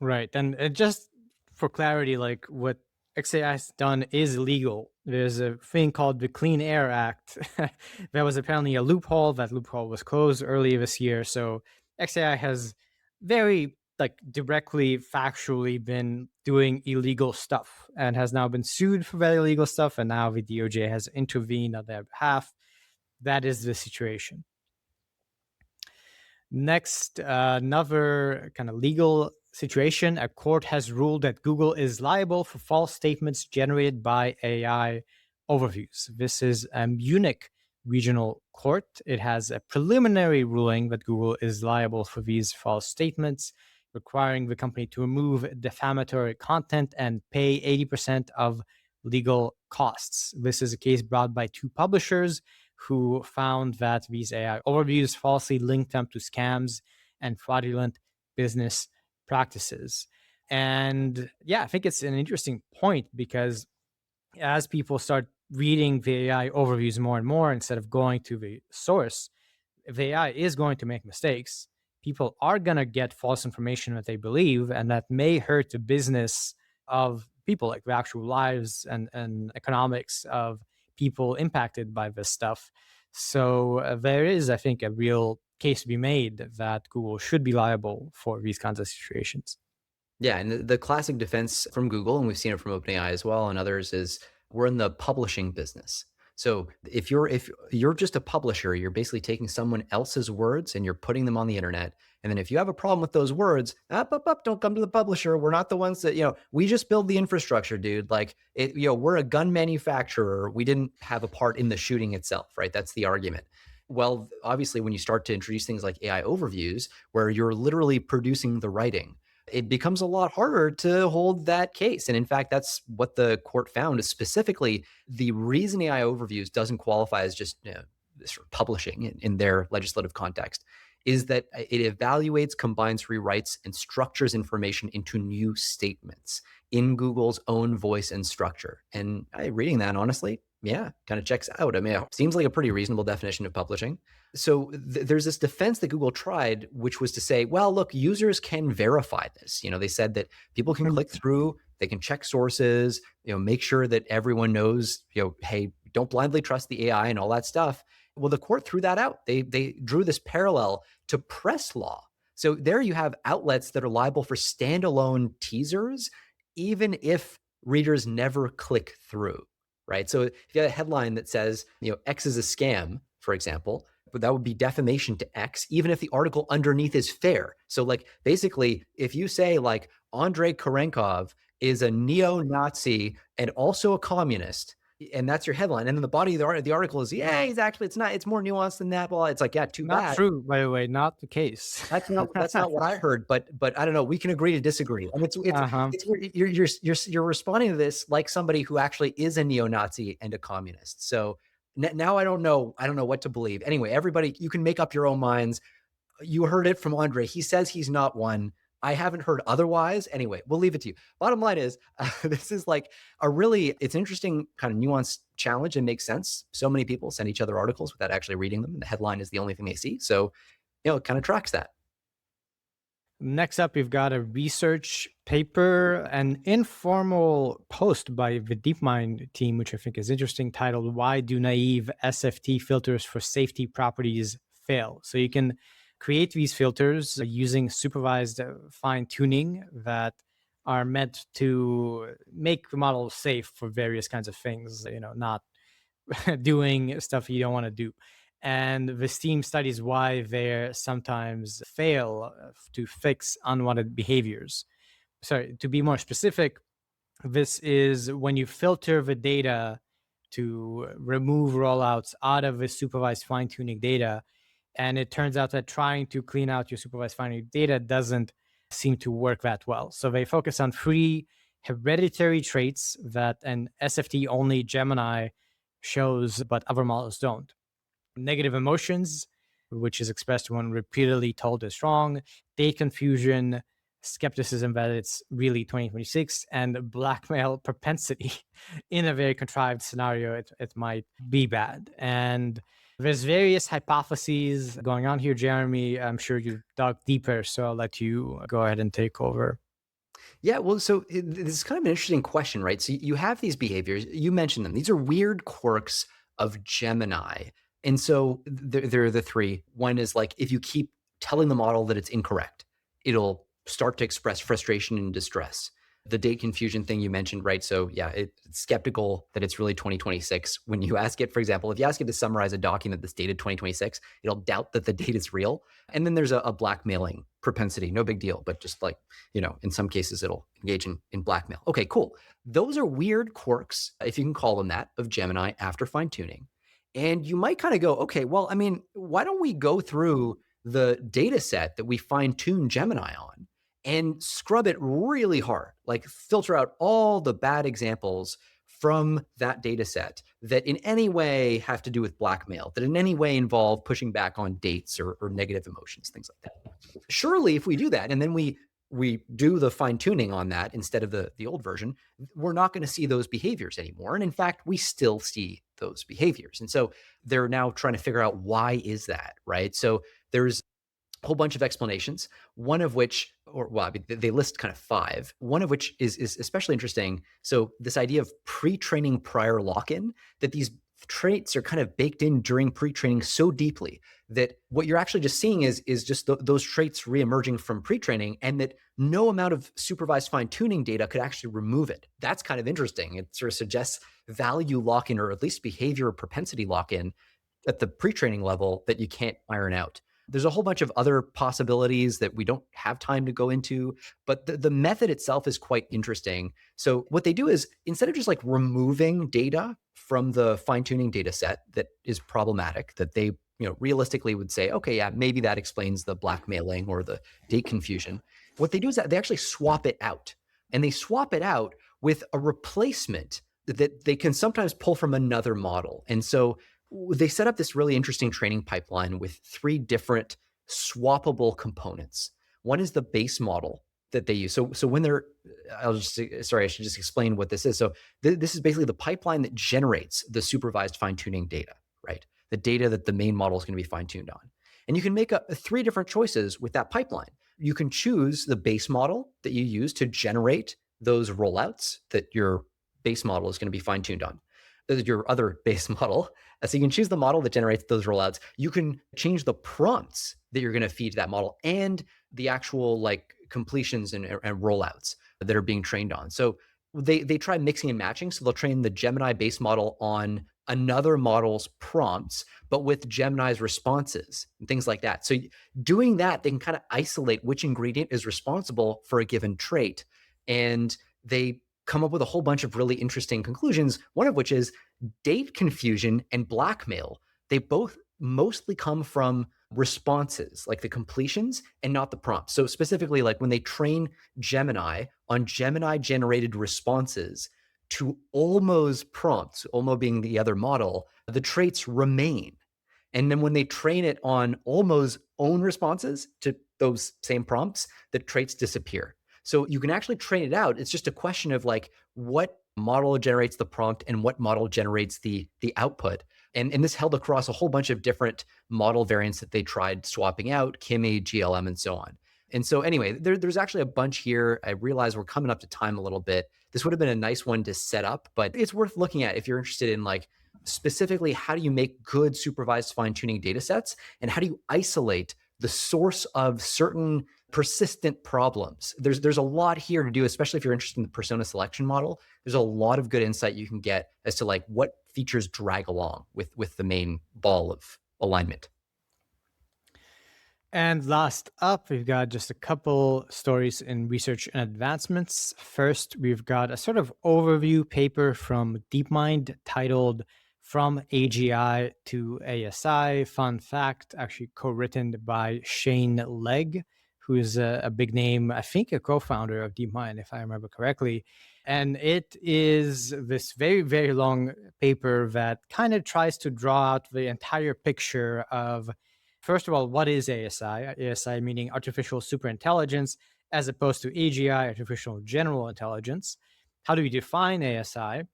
Right. And just for clarity, like what XAI has done is legal. There's a thing called the Clean Air Act. There was apparently a loophole. That loophole was closed earlier this year. So XAI has very like directly, factually been doing illegal stuff and has now been sued for that illegal stuff. And now the DOJ has intervened on their behalf. That is the situation. Next, another kind of legal situation. A court has ruled that Google is liable for false statements generated by AI overviews. This is a Munich regional court. It has a preliminary ruling that Google is liable for these false statements, requiring the company to remove defamatory content and pay 80% of legal costs. This is a case brought by two publishers who found that these AI overviews falsely linked them to scams and fraudulent business practices. And yeah, I think it's an interesting point because as people start reading the AI overviews more and more instead of going to the source, if the AI is going to make mistakes, people are going to get false information that they believe, and that may hurt the business of people, like the actual lives and economics of people impacted by this stuff. So there is, I think, a real case to be made that Google should be liable for these kinds of situations. Yeah, and the classic defense from Google, and we've seen it from OpenAI as well and others, is we're in the publishing business. So if you're just a publisher, you're basically taking someone else's words and you're putting them on the internet. And then if you have a problem with those words, don't come to the publisher. We're not the ones that, we just build the infrastructure, dude. Like we're a gun manufacturer. We didn't have a part in the shooting itself, right? That's the argument. Well, obviously, when you start to introduce things like AI overviews, where you're literally producing the writing, it becomes a lot harder to hold that case. And in fact, that's what the court found is specifically the reason AI overviews doesn't qualify as just sort of publishing in their legislative context is that it evaluates, combines, rewrites, and structures information into new statements in Google's own voice and structure. And reading that, honestly, yeah, kind of checks out. I mean, it seems like a pretty reasonable definition of publishing. So there's this defense that Google tried, which was to say, well, look, users can verify this. They said that people can click through, they can check sources, make sure that everyone knows, hey, don't blindly trust the AI and all that stuff. Well, the court threw that out. They drew this parallel to press law. So there you have outlets that are liable for standalone teasers, even if readers never click through, right? So if you have a headline that says, X is a scam, for example, but that would be defamation to X, even if the article underneath is fair. So like basically, if you say like Andrey Kurenkov is a neo-Nazi and also a communist, and that's your headline, and then the body of the article is, yeah, it's more nuanced than that. Well, it's like, yeah, too bad. Not true, by the way, not the case. That's not what I heard, but I don't know. We can agree to disagree. And you're responding to this like somebody who actually is a neo-Nazi and a communist. So now I don't know what to believe. Anyway, everybody, you can make up your own minds. You heard it from Andrey. He says he's not one. I haven't heard otherwise. Anyway, we'll leave it to you. Bottom line is, this is like it's an interesting kind of nuanced challenge and makes sense. So many people send each other articles without actually reading them. The headline is the only thing they see. So, it kind of tracks that. Next up, we've got a research paper, an informal post by the DeepMind team, which I think is interesting, titled "Why Do Naive SFT Filters for Safety Properties Fail?" So you can create these filters using supervised fine-tuning that are meant to make the model safe for various kinds of things, not doing stuff you don't want to do. And this team studies why they sometimes fail to fix unwanted behaviors. So to be more specific, This is when you filter the data to remove rollouts out of the supervised fine-tuning data. And it turns out that trying to clean out your supervised fine-tuning data doesn't seem to work that well. So they focus on 3 hereditary traits that an SFT only Gemini shows, but other models don't. Negative emotions, which is expressed when repeatedly told is wrong, date confusion, skepticism that it's really 2026, and blackmail propensity. In a very contrived scenario, it might be bad. And there's various hypotheses going on here, Jeremie. I'm sure you dug deeper, so I'll let you go ahead and take over. Yeah, well, so this is kind of an interesting question, right? So you have these behaviors, you mentioned them. These are weird quirks of Gemini. And so there are the 3. One is like, if you keep telling the model that it's incorrect, it'll start to express frustration and distress. The date confusion thing you mentioned, right? So yeah, it's skeptical that it's really 2026. When you ask it, for example, if you ask it to summarize a document that's dated 2026, it'll doubt that the date is real. And then there's a blackmailing propensity, no big deal, but just like, in some cases it'll engage in blackmail. Okay, cool. Those are weird quirks, if you can call them that, of Gemini after fine tuning. And you might kind of go, okay, well, I mean, why don't we go through the data set that we fine tune Gemini on and scrub it really hard, like filter out all the bad examples from that data set that in any way have to do with blackmail, that in any way involve pushing back on dates or negative emotions, things like that. Surely if we do that and then we do the fine tuning on that instead of the old version, we're not going to see those behaviors anymore. And in fact, we still see those behaviors. And so they're now trying to figure out why is that, right? So there's a whole bunch of explanations, one of which, they list kind of 5, one of which is especially interesting. So this idea of pre-training prior lock-in, that these traits are kind of baked in during pre-training so deeply that what you're actually just seeing is just those traits re-emerging from pre-training, and that no amount of supervised fine-tuning data could actually remove it. That's kind of interesting. It sort of suggests value lock-in, or at least behavior propensity lock-in at the pre-training level that you can't iron out. There's a whole bunch of other possibilities that we don't have time to go into, but the method itself is quite interesting. So what they do is, instead of just like removing data from the fine-tuning data set that is problematic, that they realistically would say, okay, yeah, maybe that explains the blackmailing or the date confusion. What they do is that they actually swap it out, and they swap it out with a replacement that they can sometimes pull from another model. And so they set up this really interesting training pipeline with 3 different swappable components. One is the base model that they use. So when they're, I should just explain what this is. So this is basically the pipeline that generates the supervised fine-tuning data, right? The data that the main model is going to be fine-tuned on. And you can make 3 different choices with that pipeline. You can choose the base model that you use to generate those rollouts that your base model is going to be fine-tuned on. Your other base model. So you can choose the model that generates those rollouts. You can change the prompts that you're going to feed to that model and the actual like completions and rollouts that are being trained on. So they try mixing and matching. So they'll train the Gemini base model on another model's prompts, but with Gemini's responses and things like that. So doing that, they can kind of isolate which ingredient is responsible for a given trait. And they come up with a whole bunch of really interesting conclusions, one of which is date confusion and blackmail. They both mostly come from responses, like the completions, and not the prompts. So specifically, like when they train Gemini on Gemini-generated responses to Olmo's prompts, Olmo being the other model, the traits remain. And then when they train it on Olmo's own responses to those same prompts, the traits disappear. So you can actually train it out. It's just a question of like what model generates the prompt and what model generates the output. And this held across a whole bunch of different model variants that they tried swapping out, Kimi, GLM, and so on. And so anyway, there's actually a bunch here. I realize we're coming up to time a little bit. This would have been a nice one to set up, but it's worth looking at if you're interested in like specifically how do you make good supervised fine-tuning data sets, and how do you isolate the source of certain persistent problems. There's a lot here to do, especially if you're interested in the persona selection model. There's a lot of good insight you can get as to like what features drag along with the main ball of alignment. And last up, we've got just a couple stories in research and advancements. First, we've got a sort of overview paper from DeepMind titled From AGI to ASI. Fun fact, actually co-written by Shane Legg, who is a big name, I think a co-founder of DeepMind, if I remember correctly. And it is this very, very long paper that kind of tries to draw out the entire picture of, first of all, what is ASI? ASI meaning artificial superintelligence, as opposed to AGI, artificial general intelligence. How do we define ASI?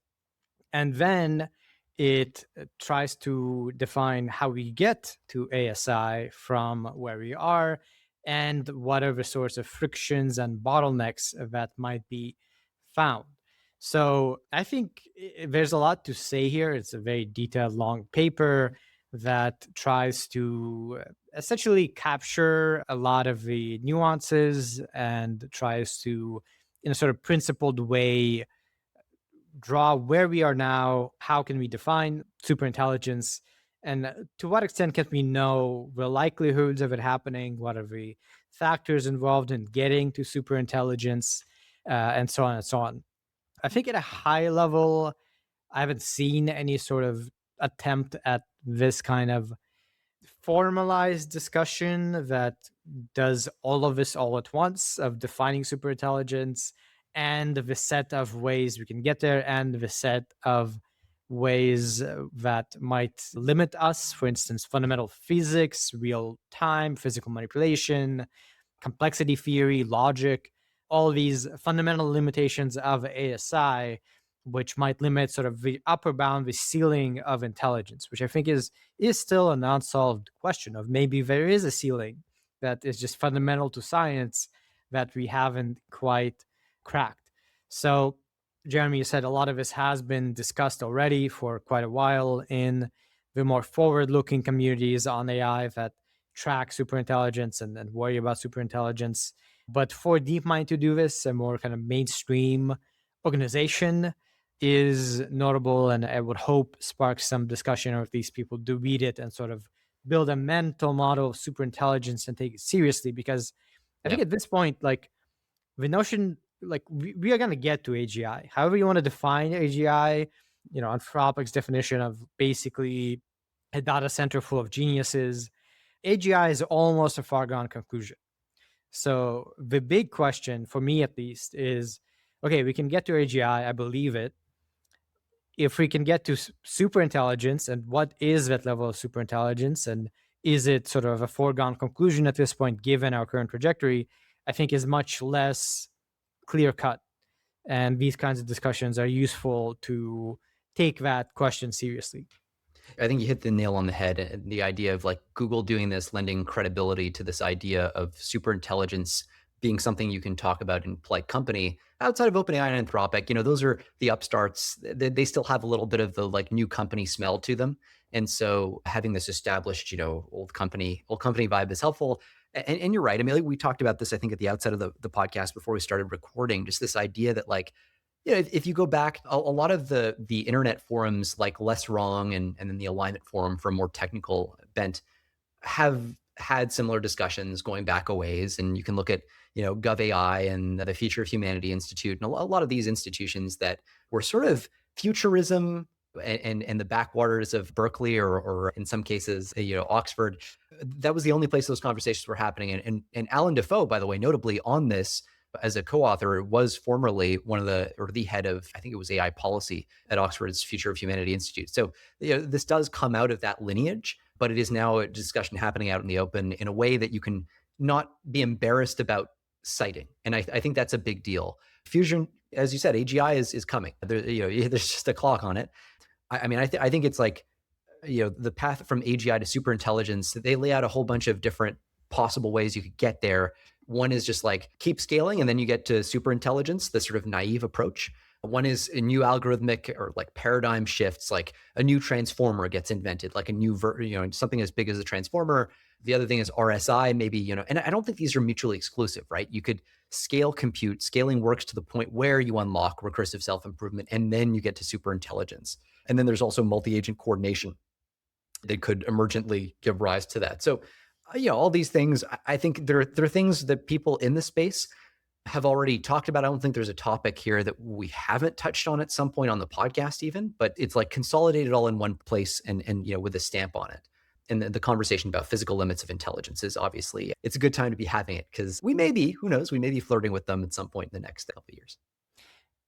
And then it tries to define how we get to ASI from where we are and what are the sorts of frictions and bottlenecks that might be found. So I think there's a lot to say here. It's a very detailed, long paper that tries to essentially capture a lot of the nuances and tries to, in a sort of principled way, draw where we are now, how can we define superintelligence, and to what extent can we know the likelihoods of it happening, what are the factors involved in getting to superintelligence, and so on and so on. I think at a high level, I haven't seen any sort of attempt at this kind of formalized discussion that does all of this all at once of defining superintelligence and the set of ways we can get there and the set of ways that might limit us. For instance, fundamental physics, real time, physical manipulation, complexity theory, logic, all these fundamental limitations of ASI, which might limit sort of the upper bound, the ceiling of intelligence, which I think is still an unsolved question of maybe there is a ceiling that is just fundamental to science that we haven't quite cracked. So, Jeremie, you said a lot of this has been discussed already for quite a while in the more forward-looking communities on AI that track superintelligence and worry about superintelligence. But for DeepMind to do this, a more kind of mainstream organization is notable, and I would hope sparks some discussion, or at least people do read it and sort of build a mental model of superintelligence and take it seriously. Because I think at this point, like the notion, like we are going to get to AGI. However you want to define AGI, Anthropic's definition of basically a data center full of geniuses, AGI is almost a far gone conclusion. So the big question for me, at least, is okay, we can get to AGI. I believe it. If we can get to super intelligence, and what is that level of super intelligence, and is it sort of a foregone conclusion at this point, given our current trajectory, I think is much less clear cut. And these kinds of discussions are useful to take that question seriously. I think you hit the nail on the head. The idea of like Google doing this, lending credibility to this idea of super intelligence being something you can talk about in polite company outside of OpenAI and Anthropic. Those are the upstarts. They still have a little bit of the like new company smell to them. And so having this established, old company vibe is helpful. And you're right. I mean, like we talked about this, I think, at the outset of the podcast before we started recording, just this idea that like, if you go back, a lot of the internet forums like Less Wrong and then the Alignment Forum for a more technical bent have had similar discussions going back a ways. And you can look at, GovAI and the Future of Humanity Institute and a lot of these institutions that were sort of futurism and the backwaters of Berkeley or in some cases, Oxford. That was the only place those conversations were happening. And Alan Defoe, by the way, notably on this, as a co-author, was formerly the head of, I think it was AI policy at Oxford's Future of Humanity Institute. So this does come out of that lineage, but it is now a discussion happening out in the open in a way that you can not be embarrassed about citing. And I think that's a big deal. Fusion, as you said, AGI is coming. There's just a clock on it. I mean, I think it's like, the path from AGI to superintelligence, they lay out a whole bunch of different possible ways you could get there. One is just like keep scaling and then you get to superintelligence, the sort of naive approach. One is a new algorithmic or like paradigm shifts, like a new transformer gets invented, like a new, something as big as a transformer. The other thing is RSI, maybe, and I don't think these are mutually exclusive, right? You could scale compute. Scaling works to the point where you unlock recursive self-improvement and then you get to superintelligence. And then there's also multi-agent coordination that could emergently give rise to that. So All these things, I think they're things that people in the space have already talked about. I don't think there's a topic here that we haven't touched on at some point on the podcast even, but it's like consolidated all in one place and with a stamp on it. And the conversation about physical limits of intelligence is obviously, it's a good time to be having it because we may be, who knows, we may be flirting with them at some point in the next couple of years.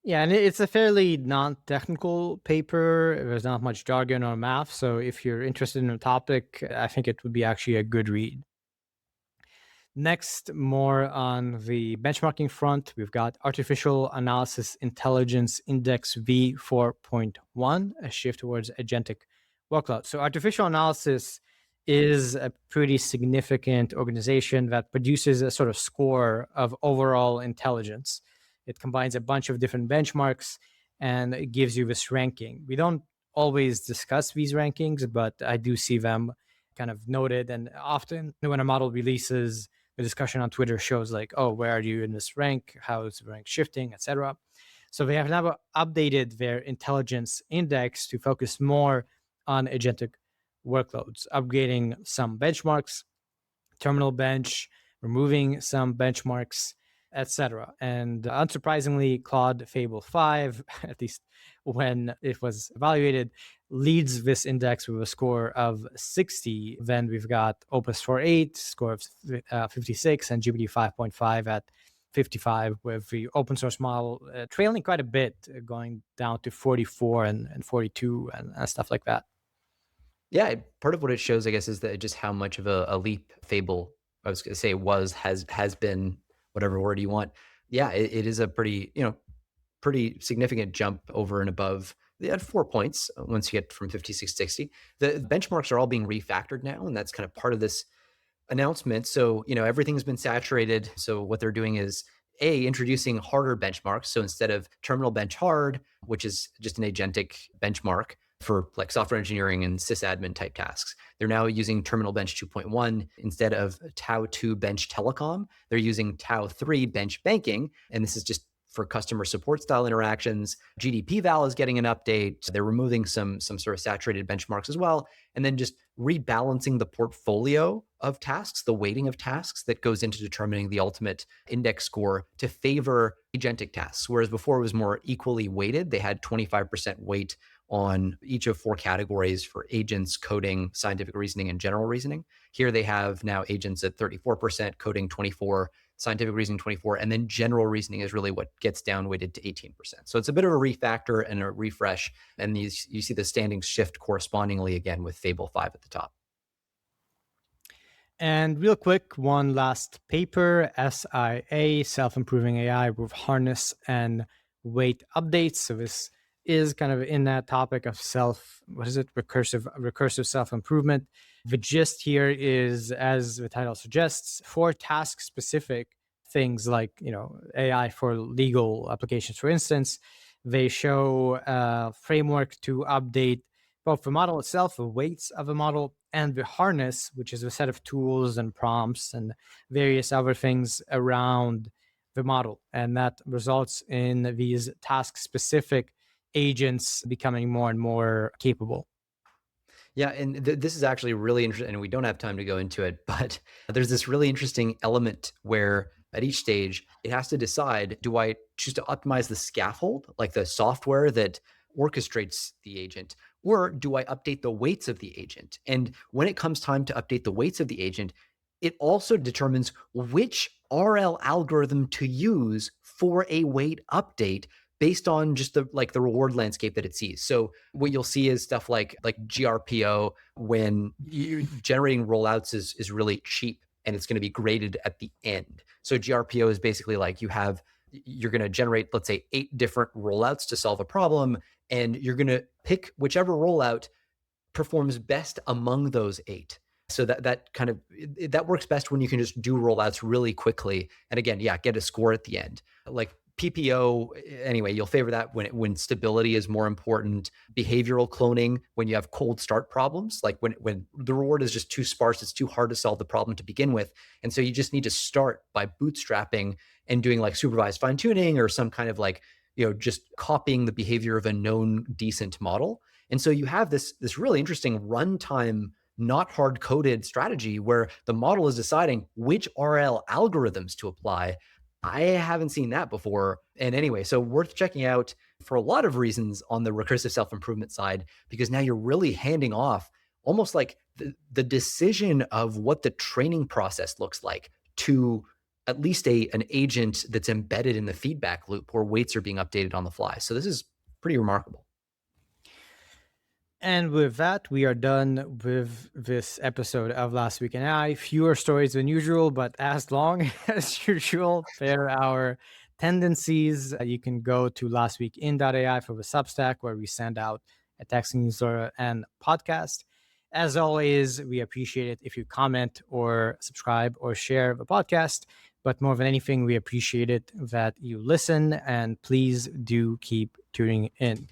Yeah, and it's a fairly non-technical paper. There's not much jargon or math. So if you're interested in a topic, I think it would be actually a good read. Next, more on the benchmarking front, we've got Artificial Analysis Intelligence Index V4.1, a shift towards agentic workload. So artificial analysis is a pretty significant organization that produces a sort of score of overall intelligence. It combines a bunch of different benchmarks and it gives you this ranking. We don't always discuss these rankings, but I do see them kind of noted. And often when a model releases, the discussion on Twitter shows like, oh, where are you in this rank? How is the rank shifting, etc. So they have now updated their intelligence index to focus more on agentic workloads, upgrading some benchmarks, terminal bench, removing some benchmarks, etc. And unsurprisingly, Claude Fable 5, at least when it was evaluated, leads this index with a score of 60. Then we've got Opus 4.8, score of 56, and GPT 5.5 at 55, with the open source model trailing quite a bit, going down to 44 and 42 and stuff like that. Yeah, part of what it shows, I guess, is that just how much of a leap Fable, I was going to say has been, whatever word you want. Yeah, it is a pretty significant jump over and above. They had 4 points once you get from 56 to 60. The benchmarks are all being refactored now, and that's kind of part of this announcement. So, everything's been saturated. So what they're doing is introducing harder benchmarks. So instead of terminal bench hard, which is just an agentic benchmark for like software engineering and sysadmin type tasks, they're now using terminal bench 2.1 instead of Tau 2 bench telecom. They're using Tau 3 bench banking. And this is just for customer support style interactions. GDP val is getting an update. They're removing some sort of saturated benchmarks as well. And then just rebalancing the portfolio of tasks, the weighting of tasks that goes into determining the ultimate index score to favor agentic tasks. Whereas before it was more equally weighted. They had 25% weight on each of 4 categories for agents, coding, scientific reasoning, and general reasoning. Here they have now agents at 34%, coding 24%, scientific reasoning 24%, and then general reasoning is really what gets down weighted to 18%. So it's a bit of a refactor and a refresh, and you see the standings shift correspondingly again with Fable 5 at the top. And real quick, one last paper, SIA, Self-Improving AI with Harness and Weight Updates. So this is kind of in that topic of recursive self-improvement. The gist here is, as the title suggests, for task-specific things like, AI for legal applications, for instance, they show a framework to update both the model itself, the weights of the model, and the harness, which is a set of tools and prompts and various other things around the model. And that results in these task-specific agents becoming more and more capable. Yeah, and this is actually really interesting, and we don't have time to go into it, but there's this really interesting element where at each stage, it has to decide, do I choose to optimize the scaffold, like the software that orchestrates the agent, or do I update the weights of the agent? And when it comes time to update the weights of the agent, it also determines which RL algorithm to use for a weight update based on just the reward landscape that it sees. So what you'll see is stuff like GRPO, when generating rollouts is really cheap and it's going to be graded at the end. So GRPO is basically like you're going to generate, let's say, 8 different rollouts to solve a problem, and you're going to pick whichever rollout performs best among those 8. So that works best when you can just do rollouts really quickly. And again, get a score at the end. Like PPO, anyway, you'll favor that when stability is more important. Behavioral cloning, when you have cold start problems, like when the reward is just too sparse, it's too hard to solve the problem to begin with. And so you just need to start by bootstrapping and doing like supervised fine tuning or some kind of just copying the behavior of a known decent model. And so you have this really interesting runtime not hard-coded strategy where the model is deciding which RL algorithms to apply. I haven't seen that before. And anyway, so worth checking out for a lot of reasons on the recursive self-improvement side, because now you're really handing off almost like the decision of what the training process looks like to at least an agent that's embedded in the feedback loop where weights are being updated on the fly. So this is pretty remarkable. And with that, we are done with this episode of Last Week in AI. Fewer stories than usual, but as long as usual. They're our tendencies. You can go to lastweekin.ai for the Substack, where we send out a text newsletter and podcast. As always, we appreciate it if you comment or subscribe or share the podcast. But more than anything, we appreciate it that you listen, and please do keep tuning in.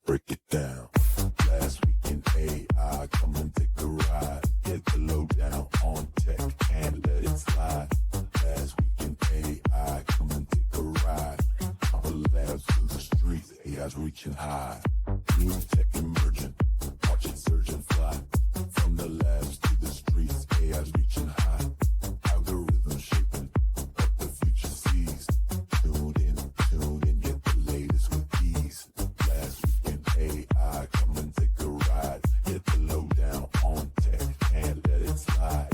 Break it down. Last week in AI, come and take a ride. Get the lowdown on tech and let it slide. Last week in AI, come and take a ride. From the labs to the streets, AI's reaching high. New tech emerging, watch it surge and fly. From the labs to the streets, AI's reaching high. Algorithms shaping what the future sees. Tune in, get the latest with these. Last week in AI, come and take a ride. Get the lowdown on tech and let it slide.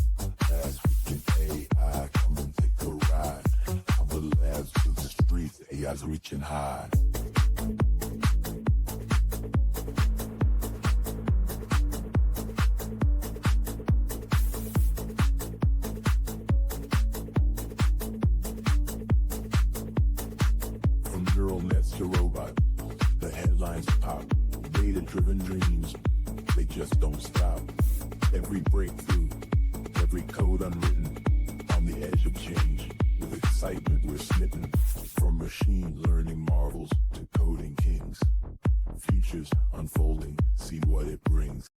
Last week in AI, come and take a ride. From the labs to the streets, AI's reaching high. From neural nets to robots, the headlines pop. Data-driven dreams, they just don't stop. Every breakthrough, every code unwritten, on the edge of change. With excitement we're smitten. From machine learning marvels to coding kings. Futures unfolding, see what it brings.